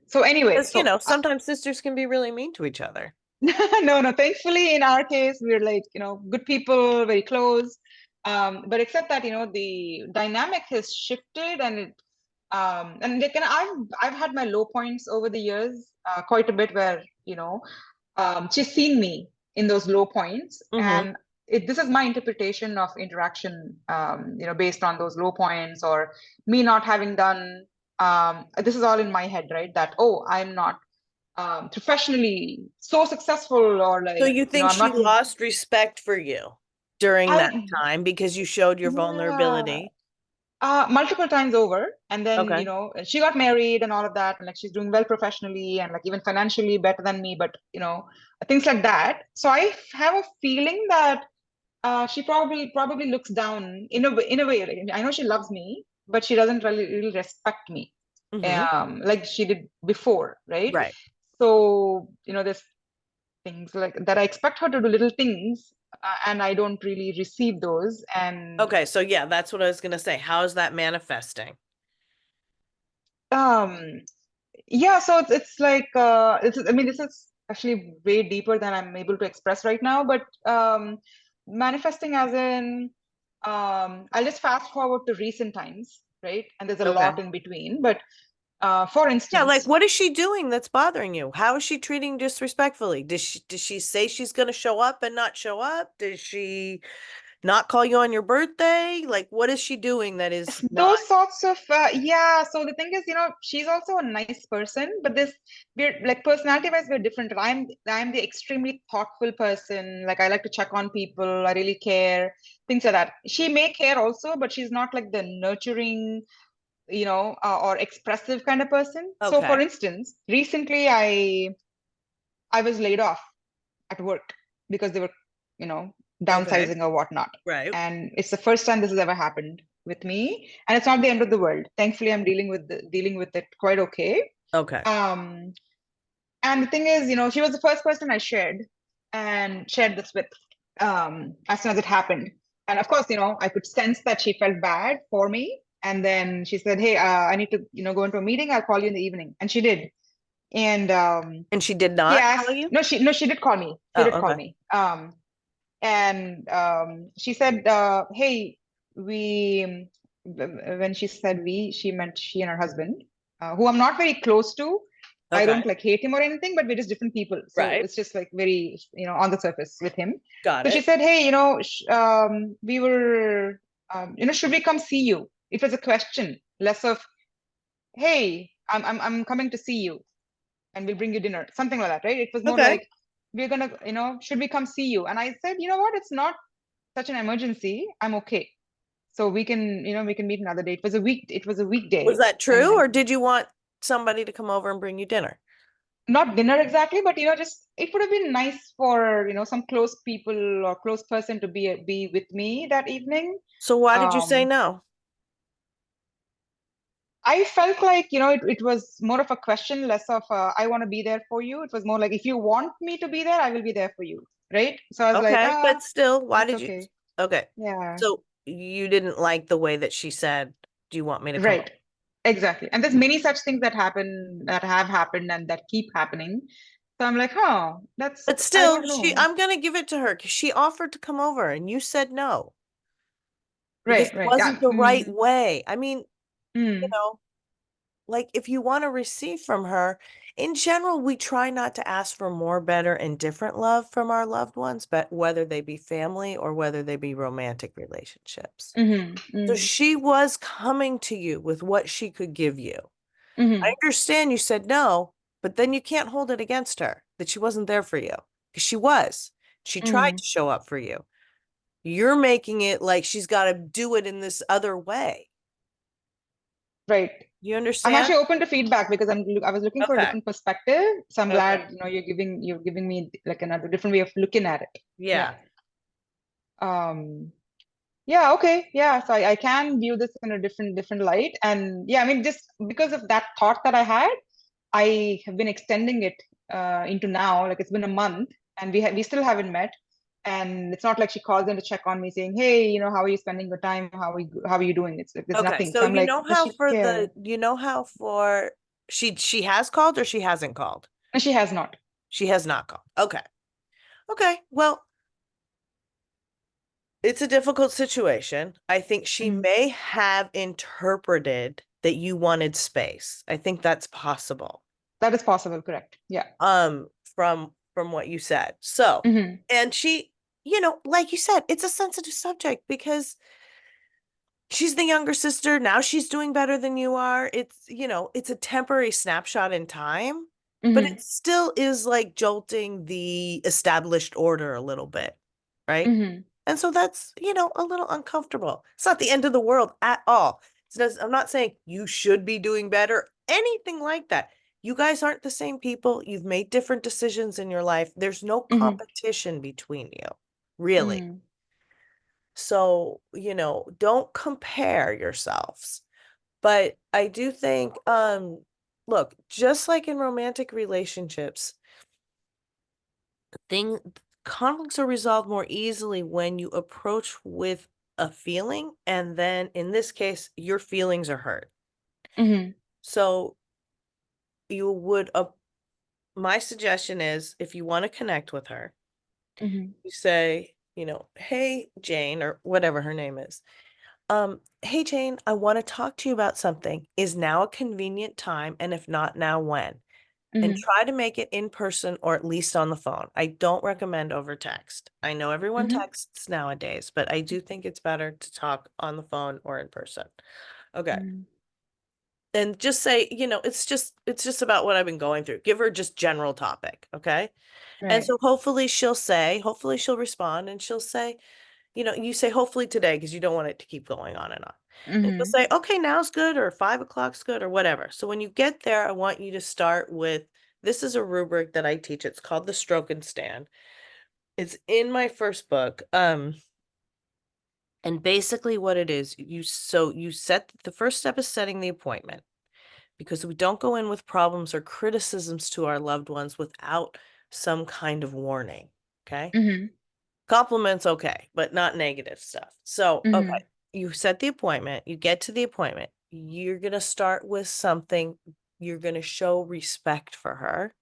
C: So anyway,
A: Because,
C: so
A: sometimes sisters can be really mean to each other.
C: no, no, thankfully in our case, we're like, good people, very close. But except that, the dynamic has shifted and like, I've had my low points over the years, quite a bit where, she's seen me in those low points.
A: Mm-hmm.
C: And this is my interpretation of interaction, based on those low points or me not having done, this is all in my head, right? That, oh, I'm not professionally so successful or
A: So
C: like,
A: you think
C: I'm
A: she
C: not,
A: lost respect for you during that
C: I,
A: time because you showed your
C: yeah.
A: vulnerability?
C: Multiple times over. And then,
A: Okay.
C: she got married and all of that. And like she's doing well professionally and like even financially better than me, but things like that. So I have a feeling that she probably looks down in a way. Like, I know she loves me, but she doesn't really respect me,
A: Mm-hmm.
C: like she did before, right?
A: Right.
C: So, there's things like that. I expect her to do little things, and I don't really receive those. And
A: Okay. So yeah, that's what I was gonna say. How is that manifesting?
C: um, yeah, so it's like I mean, this is actually way deeper than I'm able to express right now, but manifesting as in I'll just fast forward to recent times, right? And there's a
A: Okay.
C: lot in between, but for
A: Yeah, like
C: instance,
A: what is she doing that's bothering you? How is she treating disrespectfully? Does she say she's gonna show up and not show up? Does she not call you on your birthday? Like what is she doing that is not
C: those sorts of yeah. So the thing is, she's also a nice person, but we're like personality wise we're different. I'm the extremely thoughtful person. Like I like to check on people, I really care, things like that. She may care also, but she's not like the nurturing, or expressive kind of person. So for
A: okay.
C: instance, recently I was laid off at work because they were, you know,
A: Okay.
C: downsizing or whatnot.
A: Right.
C: And it's the first time this has ever happened with me. And it's not the end of the world. Thankfully, I'm dealing with it quite okay.
A: Okay.
C: Um, and the thing is, she was the first person I shared this with, as soon as it happened. And of course, I could sense that she felt bad for me. And then she said, "Hey, I need to, go into a meeting. I'll call you in the evening." And she did. And
A: And she did
C: she
A: not call
C: asked,
A: you?
C: no, she did call me. She did
A: Oh,
C: call
A: okay.
C: me. And she said, "Hey, we." When she said we, she meant she and her husband, who I'm not very close to. I
A: Okay.
C: don't like hate him or anything, but we're just different people. So
A: Right.
C: it's just like very, on the surface with him.
A: Got
C: So she
A: it.
C: said, "Hey, we were, should we come see you?" It was a question, less of, "Hey, I'm coming to see you and we'll bring you dinner," something like that, right? It was more
A: Okay.
C: like, "We're gonna, should we come see you?" And I said, "You know what? It's not such an emergency. I'm okay. So we can meet another day." It was a
A: Was
C: weekday.
A: that
C: And
A: true, or did you want somebody to come over and bring you dinner?
C: not dinner exactly, but just it would have been nice for, some close people or close person to be with me that evening.
A: So why did you say
C: Um,
A: no?
C: I felt like, it was more of a question, less of I want to be there for you. It was more like, if you want me to be there, I will be there for you. Right. So I was like,
A: Okay, but still, why
C: it's
A: did you?
C: okay.
A: Okay,
C: Yeah.
A: so you didn't like the way that she said, "Do you want me to come over?"
C: Right. Exactly. And there's many such things that have happened and that keep happening. So I'm like,
A: But
C: I
A: still,
C: don't know.
A: I'm gonna give it to her because she offered to come over and you said no because
C: Right,
A: it
C: right.
A: wasn't the right way. I mean, you
C: Mm,
A: know, like if you want to receive from her, in general, we try not to ask for more, better, and different love from our loved ones, but whether they be family or whether they be romantic relationships.
C: mm-hmm,
A: So
C: mm,
A: she was coming to you with what she could give you. I
C: mm-hmm,
A: understand you said no, but then you can't hold it against her that she wasn't there for you because she was. She tried
C: mm,
A: to show up for you. You're making it like she's got to do it in this other way.
C: right.
A: You
C: I'm
A: understand?
C: actually open to feedback because I was looking for a
A: Okay.
C: different perspective. So I'm
A: Okay.
C: glad, you're giving me like another different way of looking at it. Yeah.
A: Yeah.
C: Um, yeah, okay. Yeah. So I can view this in a different light. And yeah, I mean, just because of that thought that I had, I have been extending it into now. Like it's been a month and we still haven't met. And it's not like she calls in to check on me saying, hey, how are you spending your time? How are you doing? It's like there's
A: Okay,
C: nothing.
A: so
C: So I'm like, does she care?
A: she has called or she hasn't called?
C: And she has not.
A: She has not called. Okay. Okay. Well, it's a difficult situation. I think she
C: Mhm.
A: may have interpreted that you wanted space. I think that's possible.
C: That is possible, correct. Yeah.
A: From what you said. So,
C: Hmm.
A: and she, like you said, it's a sensitive subject because she's the younger sister. Now she's doing better than you are. It's a temporary snapshot in time, but
C: Hmm.
A: it still is like jolting the established order a little bit, right?
C: Hmm.
A: And so that's, a little uncomfortable. It's not the end of the world at all. I'm not saying you should be doing better, anything like that. You guys aren't the same people. You've made different decisions in your life. There's no
C: Hmm.
A: competition between you, really.
C: Hmm.
A: So, don't compare yourselves. But I do think, look, just like in romantic relationships, thing conflicts are resolved more easily when you approach with a feeling, and then in this case, your feelings are hurt.
C: Hmm.
A: So you would, my suggestion is if you want to connect with her,
C: Hmm.
A: you say, hey, Jane, or whatever her name is. Hey Jane, I want to talk to you about something. Is now a convenient time? And if not, now when? And
C: Hmm.
A: try to make it in person or at least on the phone. I don't recommend over text. I know everyone
C: Hmm.
A: texts nowadays, but I do think it's better to talk on the phone or in person. Okay.
C: Hmm.
A: And just say, it's just about what I've been going through. Give her just general topic, okay? And
C: Right.
A: so hopefully she'll respond and she'll say, you say hopefully today because you don't want it to keep going on and on. And she'll
C: Hmm.
A: say, okay, now's good or 5 o'clock's good or whatever. So when you get there, I want you to start with this is a rubric that I teach. It's called the stroke and stand. It's in my first book. And basically what it is, you set the first step is setting the appointment because we don't go in with problems or criticisms to our loved ones without some kind of warning. Okay.
C: Hmm.
A: Compliments, okay, but not negative stuff. So, okay,
C: Hmm.
A: you set the appointment, you get to the appointment, you're going to start with something, you're going to show respect for her,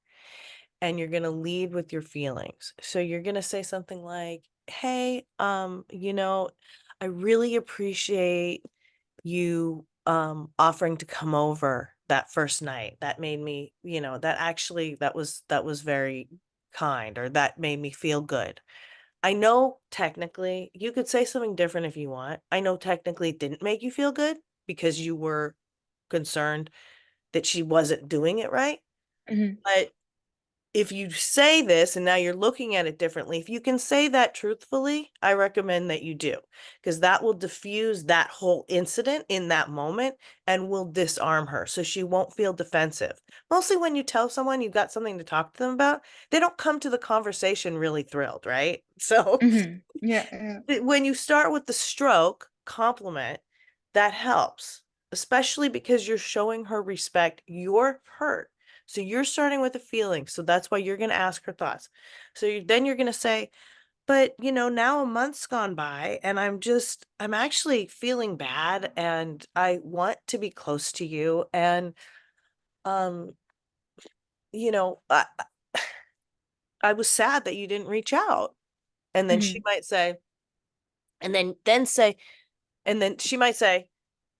A: and you're going to lead with your feelings. So, you're going to say something like, hey, I really appreciate you offering to come over that first night. That made me, that was very kind, or that made me feel good. I know technically you could say something different if you want. I know technically it didn't make you feel good because you were concerned that she wasn't doing it right.
C: Hmm.
A: But if you say this and now you're looking at it differently, if you can say that truthfully, I recommend that you do, because that will diffuse that whole incident in that moment and will disarm her so she won't feel defensive. Mostly when you tell someone you've got something to talk to them about, they don't come to the conversation really thrilled, right? So
C: Hmm. Yeah. Yeah.
A: when you start with the stroke compliment, that helps, especially because you're showing her respect. You're hurt. So you're starting with a feeling. So that's why you're going to ask her thoughts. So then you're going to say, but now a month's gone by and I'm actually feeling bad and I want to be close to you. And, um, you know, I, I was sad that you didn't reach out. And then she
C: Hmm.
A: might say, then say, and then she might say,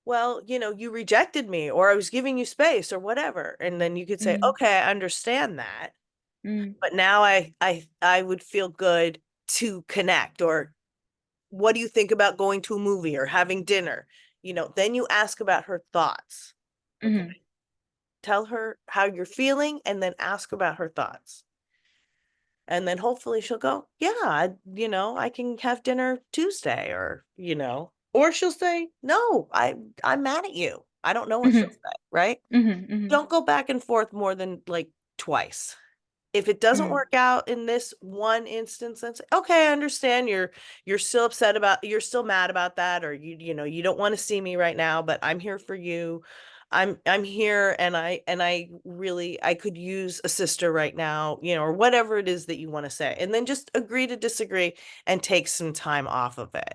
A: well, you rejected me or I was giving you space or whatever. And then you could say,
C: Hmm.
A: okay, I understand that.
C: Hmm.
A: But now I would feel good to connect. Or what do you think about going to a movie or having dinner? Then you ask about her thoughts. Okay.
C: Hmm.
A: Tell her how you're feeling and then ask about her thoughts. And then hopefully she'll go, yeah, I can have dinner Tuesday, or she'll say, no, I'm mad at you. I don't know what she'll
C: Hmm.
A: say, right?
C: Hmm. Hmm.
A: Don't go back and forth more than like twice. If it doesn't
C: Hmm.
A: work out in this one instance, then say, okay, I understand you're still you're still mad about that, or you don't want to see me right now, but I'm here for you. I'm here and I really I could use a sister right now, or whatever it is that you want to say. And then just agree to disagree and take some time off of it.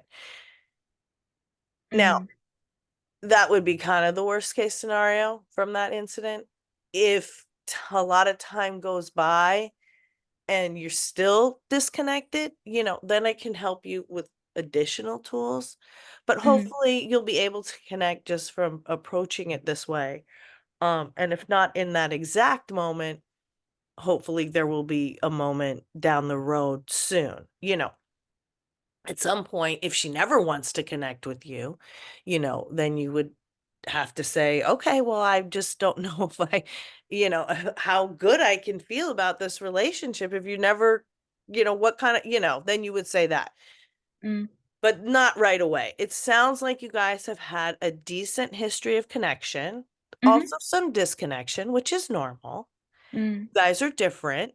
A: Now,
C: Mm,
A: that would be kind of the worst case scenario from that incident. If a lot of time goes by and you're still disconnected, then I can help you with additional tools. But
C: mm,
A: hopefully you'll be able to connect just from approaching it this way. And if not in that exact moment, hopefully there will be a moment down the road soon. At some point, if she never wants to connect with you, then you would have to say, okay, well, I just don't know if how good I can feel about this relationship if you never, what kind of, then you would say that,
C: mm,
A: but not right away. It sounds like you guys have had a decent history of connection,
C: mhm,
A: also some disconnection, which is normal.
C: mm.
A: You guys are different,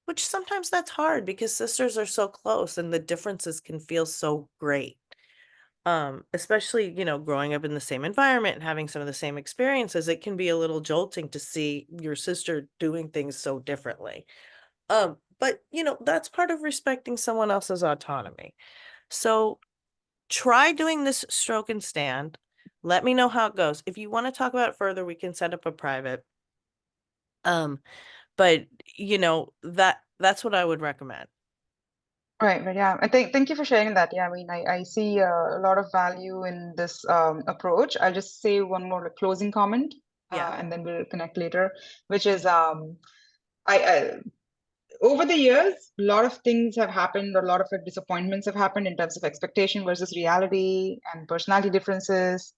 A: which sometimes that's hard because sisters are so close and the differences can feel so great. Especially, growing up in the same environment and having some of the same experiences, it can be a little jolting to see your sister doing things so differently. But that's part of respecting someone else's autonomy. So try doing this stroke and stand. Let me know how it goes. If you want to talk about it further, we can set up a private. Um, but that's what I would recommend.
C: Right, right, yeah. Thank you for sharing that. Yeah, I mean, I see a lot of value in this approach. I'll just say one more closing comment,
A: Yeah.
C: and then we'll connect later, which is I over the years, a lot of things have happened, a lot of disappointments have happened in terms of expectation versus reality and personality differences,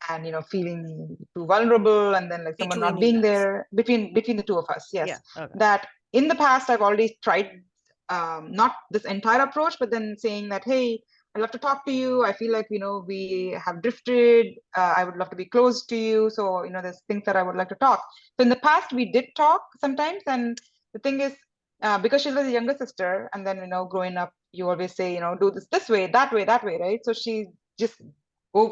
C: and feeling too vulnerable, and then like someone
A: Between
C: not
A: you
C: being
A: guys.
C: there between the two of us.
A: Yeah.
C: Yes,
A: Okay.
C: that in the past I've already tried not this entire approach, but then saying that, hey, I'd love to talk to you. I feel like we have drifted. I would love to be close to you. So there's things that I would like to talk. So in the past we did talk sometimes, and the thing is, because she was a younger sister, and then growing up, you always say, do this way, that way, right? So she just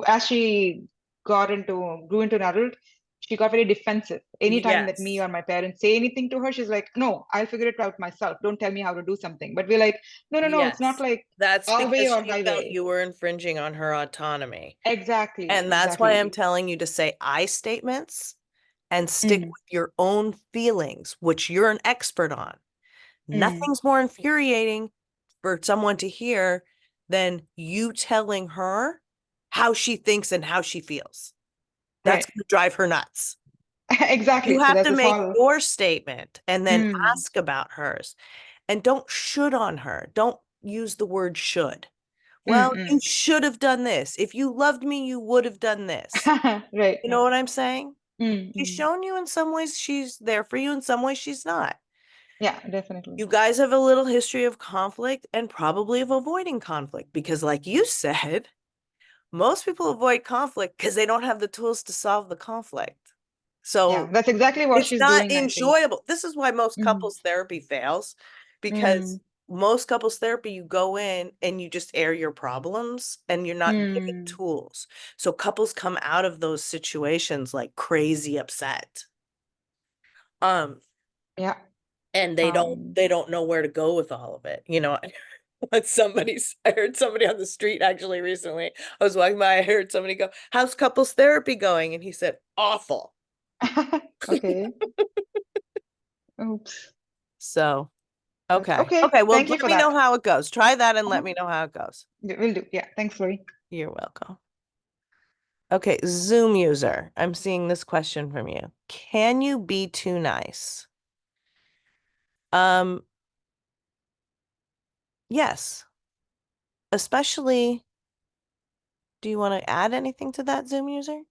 C: as she grew into an adult, she got very defensive. Anytime that me
A: Yes.
C: or my parents say anything to her, she's like, no, I'll figure it out myself. Don't tell me how to do something. But we're like, no, no, no, it's not
A: Yes.
C: like
A: That's
C: our way
A: because
C: or
A: she felt
C: highway.
A: you were infringing on her autonomy.
C: Exactly,
A: And that's why I'm
C: exactly.
A: telling you to say I statements and stick
C: Mm,
A: with your own feelings, which you're an expert on.
C: mm,
A: Nothing's more infuriating for someone to hear than you telling her how she thinks and how she feels. That's
C: right.
A: going to drive her nuts. You
C: Exactly. So
A: have
C: there's
A: to
C: this
A: make
C: whole
A: your statement and then
C: mm,
A: ask about hers. And don't should on her. Don't use the word should.
C: mm,
A: Well, you
C: mm.
A: should have done this. If you loved me, you would have done this.
C: Right,
A: You know
C: right.
A: what I'm saying?
C: Mm,
A: She's
C: mm.
A: shown you in some ways she's there for you, in some ways she's not.
C: Yeah, definitely.
A: You guys have a little history of conflict and probably of avoiding conflict because, like you said, most people avoid conflict because they don't have the tools to solve the conflict.
C: Yeah,
A: So
C: that's exactly what
A: it's
C: she's
A: not
C: doing, I think.
A: enjoyable. This is why most
C: Mm,
A: couples therapy fails because
C: mm,
A: most couples therapy, you go in and you just air your problems and you're not given
C: mm.
A: tools. So couples come out of those situations like crazy upset. Um,
C: Yeah.
A: and they don't
C: Um,
A: they don't know where to go with all of it. When I heard somebody on the street actually recently. I was walking by, I heard somebody go, "How's couples therapy going?" And he said, "Awful."
C: okay. Oops.
A: So, okay.
C: Okay.
A: Okay, well,
C: Thank you
A: let
C: for
A: me know
C: that.
A: how it goes. Try that and let
C: Uh-huh.
A: me know how it goes.
C: Will do. Yeah. Thanks, Lori.
A: You're welcome. Okay, Zoom user. I'm seeing this question from you. Can you be too nice? Um, yes. Especially, do you want to add anything to that, Zoom user?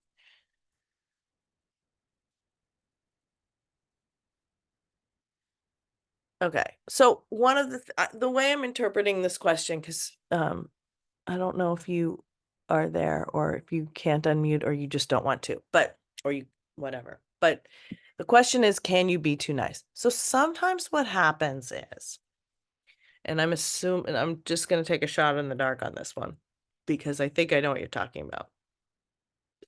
A: Okay. So one of the way I'm interpreting this question, because I don't know if you are there or if you can't unmute or you just don't want to, but or you whatever. But the question is, can you be too nice? So sometimes what happens is, and I'm just going to take a shot in the dark on this one because I think I know what you're talking about.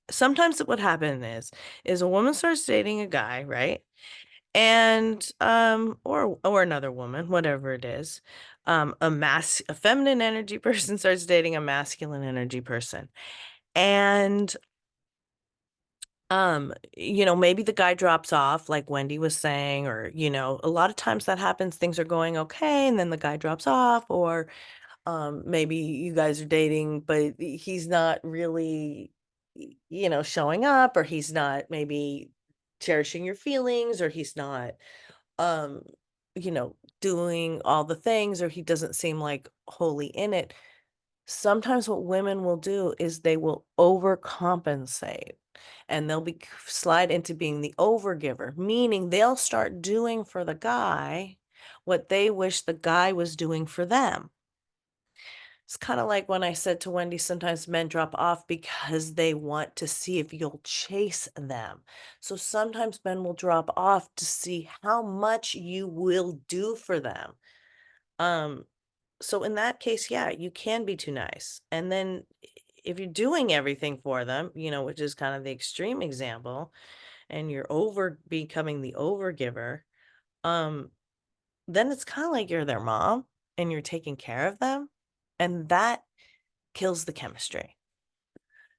A: sometimes what happen is a woman starts dating a guy, right? And or another woman, whatever it is. A feminine energy person starts dating a masculine energy person. And maybe the guy drops off, like Wendy was saying, or, a lot of times that happens, things are going okay, and then the guy drops off, or maybe you guys are dating, but he's not really, showing up, or he's not maybe cherishing your feelings, or he's not, um, doing all the things, or he doesn't seem like wholly in it. Sometimes what women will do is they will overcompensate and they'll be slide into being the overgiver, meaning they'll start doing for the guy what they wish the guy was doing for them. It's kind of like when I said to Wendy, sometimes men drop off because they want to see if you'll chase them. So sometimes men will drop off to see how much you will do for them. Um, so in that case, yeah, you can be too nice. And then if you're doing everything for them, which is kind of the extreme example, and you're over becoming the overgiver, um, then it's kind of like you're their mom and you're taking care of them. And that kills the chemistry.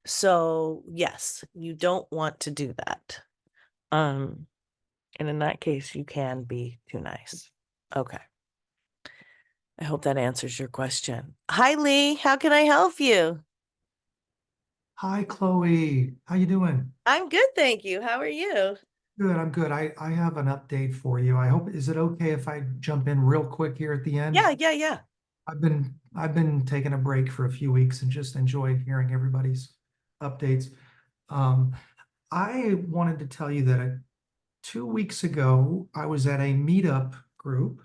A: So yes, you don't want to do that. Um, and in that case, you can be too nice. Okay. I hope that answers your question. Hi, Lee. How can I help you?
D: Hi, Chloe. How you doing?
A: I'm good, thank you. How are you?
D: Good, I'm good. I have an update for you. I hope, is it okay if I jump in real quick here at the
A: Yeah,
D: end?
A: yeah, yeah.
D: I've been taking a break for a few weeks and just enjoy hearing everybody's updates. Um, I wanted to tell you that 2 weeks ago, I was at a meetup group,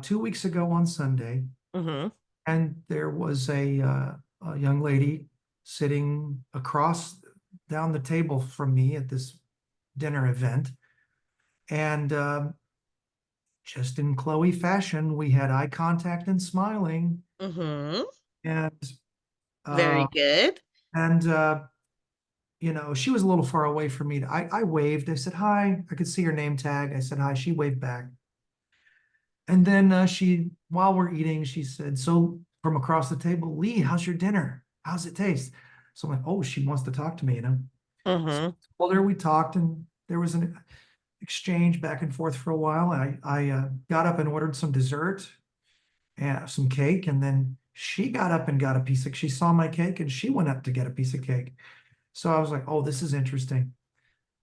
D: 2 weeks ago on Sunday,
A: Mm-hmm.
D: and there was a young lady sitting across down the table from me at this dinner event. And just in Chloe fashion, we had eye contact and smiling.
A: Mm-hmm.
D: And
A: Very
D: uh,
A: good.
D: and she was a little far away from me. I waved. I said hi. I could see her name tag. I said hi. She waved back. And then while we're eating, she said, "So from across the table, Lee, how's your dinner? How's it taste?" So I'm like, "Oh, she wants to talk to me." So
A: Mm-hmm.
D: I told her, we talked, and there was an exchange back and forth for a while. I got up and ordered some dessert and some cake, and then she got up and got a piece of. She saw my cake and she went up to get a piece of cake. So I was like, "Oh, this is interesting."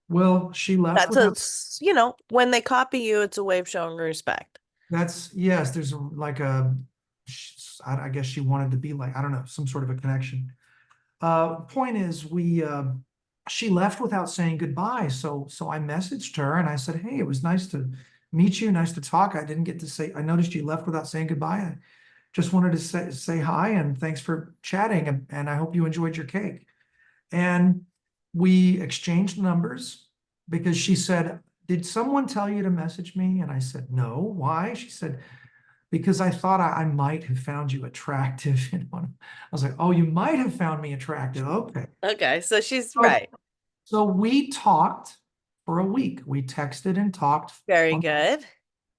D: Well, she left
A: That's
D: without.
A: when they copy you, it's a way of showing respect.
D: That's yes. There's like I guess she wanted to be like, I don't know, some sort of a connection. Point is, she left without saying goodbye. So I messaged her and I said, "Hey, it was nice to meet you. Nice to talk. I didn't get to say. I noticed you left without saying goodbye. I just wanted to say hi and thanks for chatting. And I hope you enjoyed your cake." And we exchanged numbers because she said, "Did someone tell you to message me?" And I said, "No. Why?" She said, "Because I thought I might have found you attractive." I was like, "Oh, you might have found me attractive. Okay."
A: Okay, so she's
D: So,
A: right.
D: so we talked for a week. We texted and talked.
A: Very good.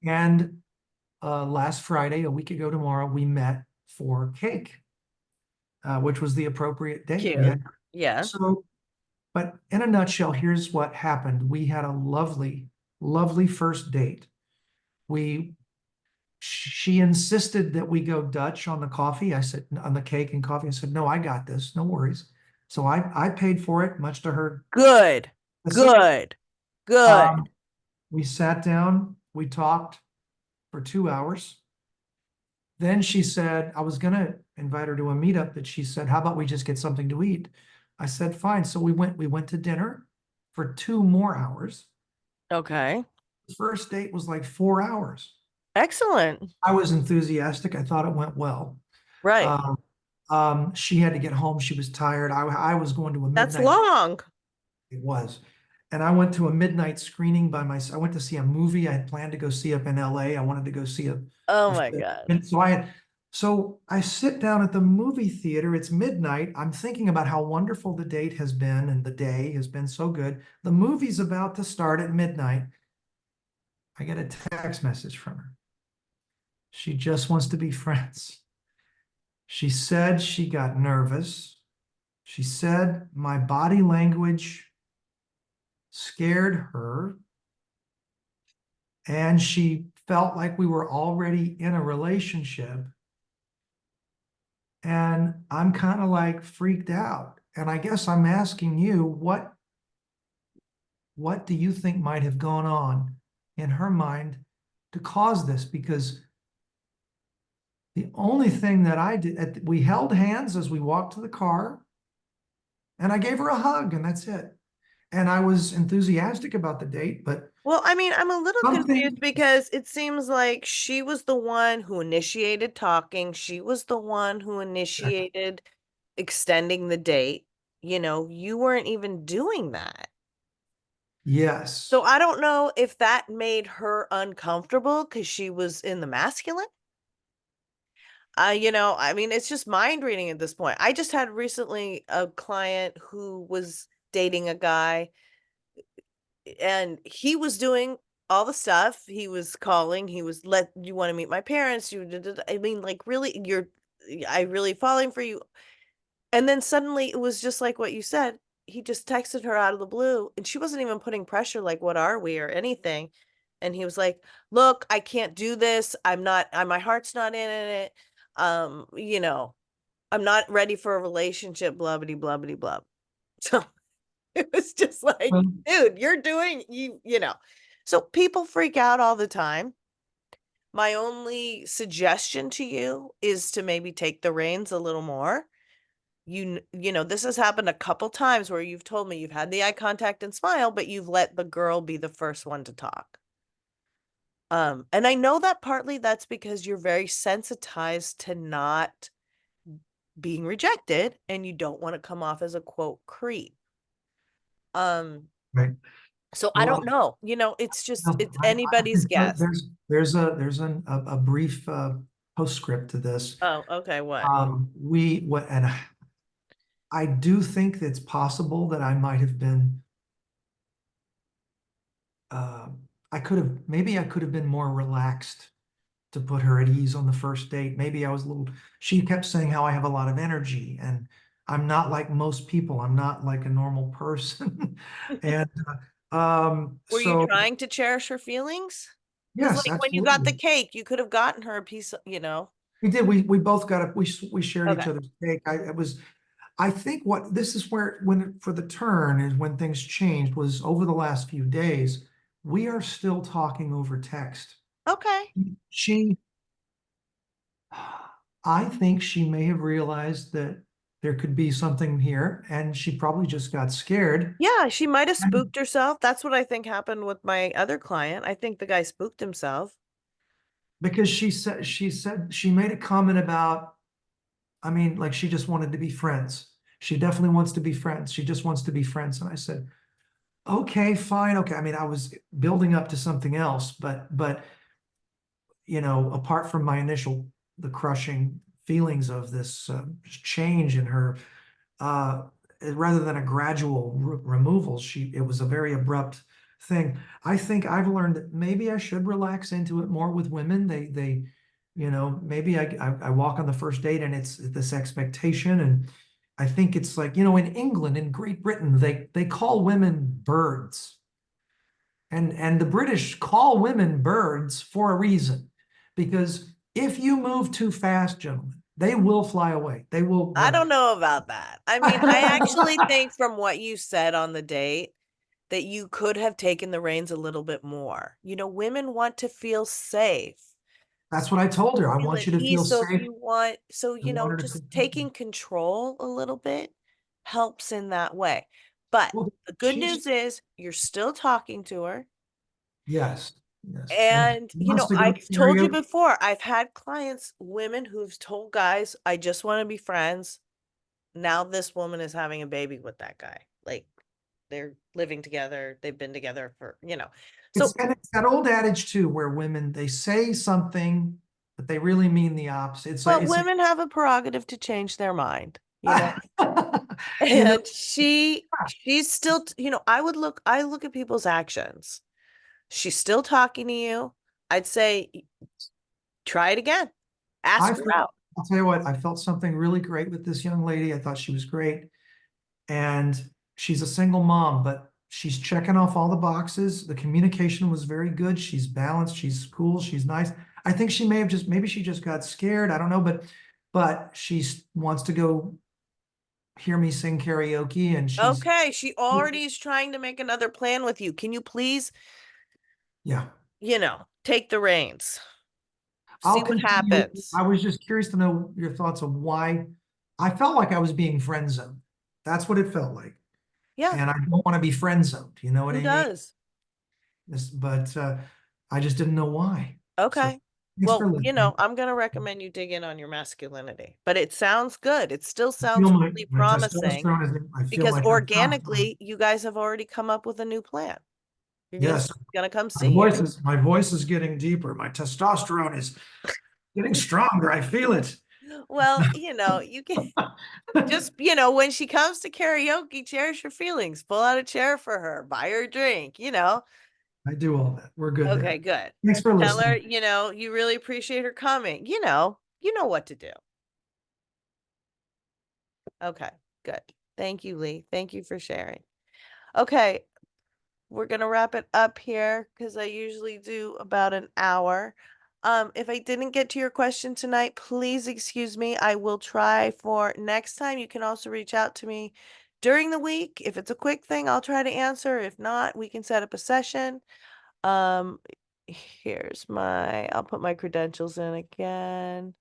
D: And last Friday, a week ago tomorrow, we met for cake, which was the appropriate date. We
A: Cute.
D: had
A: Yeah.
D: so, but in a nutshell, here's what happened. We had a lovely, lovely first date. We She insisted that we go Dutch on the coffee. I said, on the cake and coffee. I said, "No, I got this. No worries." So I paid for it, much to her
A: Good.
D: dismay.
A: Good. Good.
D: Um, we sat down, we talked for 2 hours. Then she said, I was going to invite her to a meetup, but she said, "How about we just get something to eat?" I said, "Fine." So we went to dinner for 2 more hours.
A: Okay.
D: The first date was like 4 hours.
A: Excellent.
D: I was enthusiastic. I thought it went well.
A: Right.
D: Um, she had to get home. She was tired. I was going to a
A: That's
D: midnight.
A: long.
D: It was. And I went to a midnight screening by myself. I went to see a movie I had planned to go see up in LA. I wanted to go see
A: Oh
D: a
A: my
D: film.
A: God.
D: And so So I sit down at the movie theater. It's midnight. I'm thinking about how wonderful the date has been and the day has been so good. The movie's about to start at midnight. I get a text message from her. She just wants to be friends. She said she got nervous. She said my body language scared her, and she felt like we were already in a relationship. And I'm kind of like freaked out. And I guess I'm asking you, what do you think might have gone on in her mind to cause this? Because the only thing that I did, we held hands as we walked to the car, and I gave her a hug, and that's it. And I was enthusiastic about the date, but
A: Well, I mean, I'm a little confused
D: something,
A: because it seems like she was the one who initiated talking. She was the one who initiated extending the date. You know, you weren't even doing that.
D: yes.
A: So I don't know if that made her uncomfortable because she was in the masculine. I mean, it's just mind reading at this point. I just had recently a client who was dating a guy and he was doing all the stuff. He was calling, he was you want to meet my parents, I mean, like really, I really falling for you. And then suddenly it was just like what you said. He just texted her out of the blue and she wasn't even putting pressure like, what are we or anything. And he was like, look, I can't do this. My heart's not in it. Um, you know, I'm not ready for a relationship, blubbity, blubbity, blub. So it was just like,
D: Well,
A: dude, you're doing you know. So people freak out all the time. My only suggestion to you is to maybe take the reins a little more. This has happened a couple times where you've told me you've had the eye contact and smile, but you've let the girl be the first one to talk. And I know that partly that's because you're very sensitized to not being rejected and you don't want to come off as a quote creep. Um,
D: right.
A: so I don't
D: Well,
A: know, it's just,
D: no,
A: it's
D: I
A: anybody's
D: think
A: guess.
D: there's a brief postscript to this.
A: Oh, okay, what?
D: And I do think that it's possible that I might have been, uh, maybe I could have been more relaxed to put her at ease on the first date. Maybe I was a little, she kept saying how I have a lot of energy and I'm not like most people. I'm not like a normal person. And
A: Were you
D: so
A: trying to cherish her feelings? Because
D: yes,
A: like when you got the
D: absolutely.
A: cake, you could have gotten her a piece.
D: We did. We both got it. We shared each
A: Okay.
D: other's cake. I think what this is where when for the turn is when things changed was over the last few days. We are still talking over text.
A: Okay.
D: She, I think she may have realized that there could be something here, and she probably just got scared.
A: Yeah, she might have
D: And
A: spooked herself. That's what I think happened with my other client. I think the guy spooked himself.
D: because she said she made a comment about, I mean, like she just wanted to be friends. She definitely wants to be friends. She just wants to be friends. And I said, okay, fine. Okay. I mean, I was building up to something else, but apart from the crushing feelings of this change in her, uh, rather than a gradual removal, it was a very abrupt thing. I think I've learned that maybe I should relax into it more with women. Maybe I walk on the first date and it's this expectation, and I think it's like, in England, in Great Britain, they call women birds. And the British call women birds for a reason, because if you move too fast, gentlemen, they will fly away. They will
A: I
D: have.
A: don't know about that. I mean, I actually think from what you said on the date that you could have taken the reins a little bit more. Women want to feel safe,
D: That's what I told her. I
A: feel
D: want
A: at
D: you to feel
A: ease. So if
D: safe.
A: you want,
D: I want her to
A: just
D: feel
A: taking control a little bit helps in that way. But
D: well.
A: the good
D: She's
A: news is you're still talking to her.
D: yes, yes, and she
A: And,
D: wants to go to
A: I've told you
D: karaoke
A: before, I've had clients, women who've told guys, I just want to be friends. Now this woman is having a baby with that guy. Like they're living together, they've been together for. So
D: It's that old adage too, where women they say something, but they really mean the opposite.
A: But women have a prerogative to change their mind, you know.
D: You know,
A: And she's still, I look at people's actions. She's still talking to you. I'd say try it again.
D: I
A: Ask her
D: felt,
A: out.
D: I'll tell you what, I felt something really great with this young lady. I thought she was great. And she's a single mom, but she's checking off all the boxes. The communication was very good. She's balanced, she's cool, she's nice. I think she may have maybe she just got scared. I don't know, but she wants to go hear me sing karaoke, and she's,
A: Okay, she already is trying to make another plan with you. Can you please,
D: yeah.
A: take the reins? See
D: I'll
A: what
D: continue.
A: happens.
D: I was just curious to know your thoughts on why I felt like I was being friend zoned. That's what it felt like.
A: Yeah,
D: And I don't want to be friend zoned. You know what
A: who
D: I mean?
A: does?
D: But I just didn't know why. So
A: Okay.
D: thanks for
A: Well,
D: listening.
A: I'm going to recommend you dig in on your masculinity, but it sounds good. It still
D: I feel
A: sounds really
D: my
A: promising
D: testosterone is, I feel
A: because
D: my testosterone.
A: organically you guys have already come up with a new plan. You're
D: Yes,
A: gonna come see you.
D: my voice is getting deeper. My testosterone is getting stronger. I feel it.
A: Well, you can just, when she comes to karaoke, cherish your feelings. Pull out a chair for her, buy her a drink,
D: I do all that. We're good
A: Okay,
D: there.
A: good.
D: Thanks for
A: Tell her,
D: listening.
A: you really appreciate her coming. You know what to do. Okay, good. Thank you, Lee. Thank you for sharing. Okay, we're gonna wrap it up here because I usually do about an hour. If I didn't get to your question tonight, please excuse me. I will try for next time. You can also reach out to me during the week. If it's a quick thing, I'll try to answer. If not, we can set up a session. Um, I'll put my credentials in again.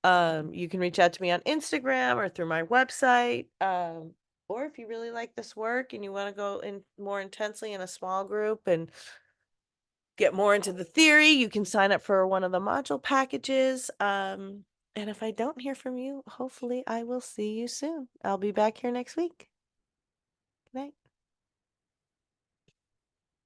A: You can reach out to me on Instagram or through my website. Or if you really like this work and you want to go in more intensely in a small group and get more into the theory, you can sign up for one of the module packages. And if I don't hear from you, hopefully I will see you soon. I'll be back here next week.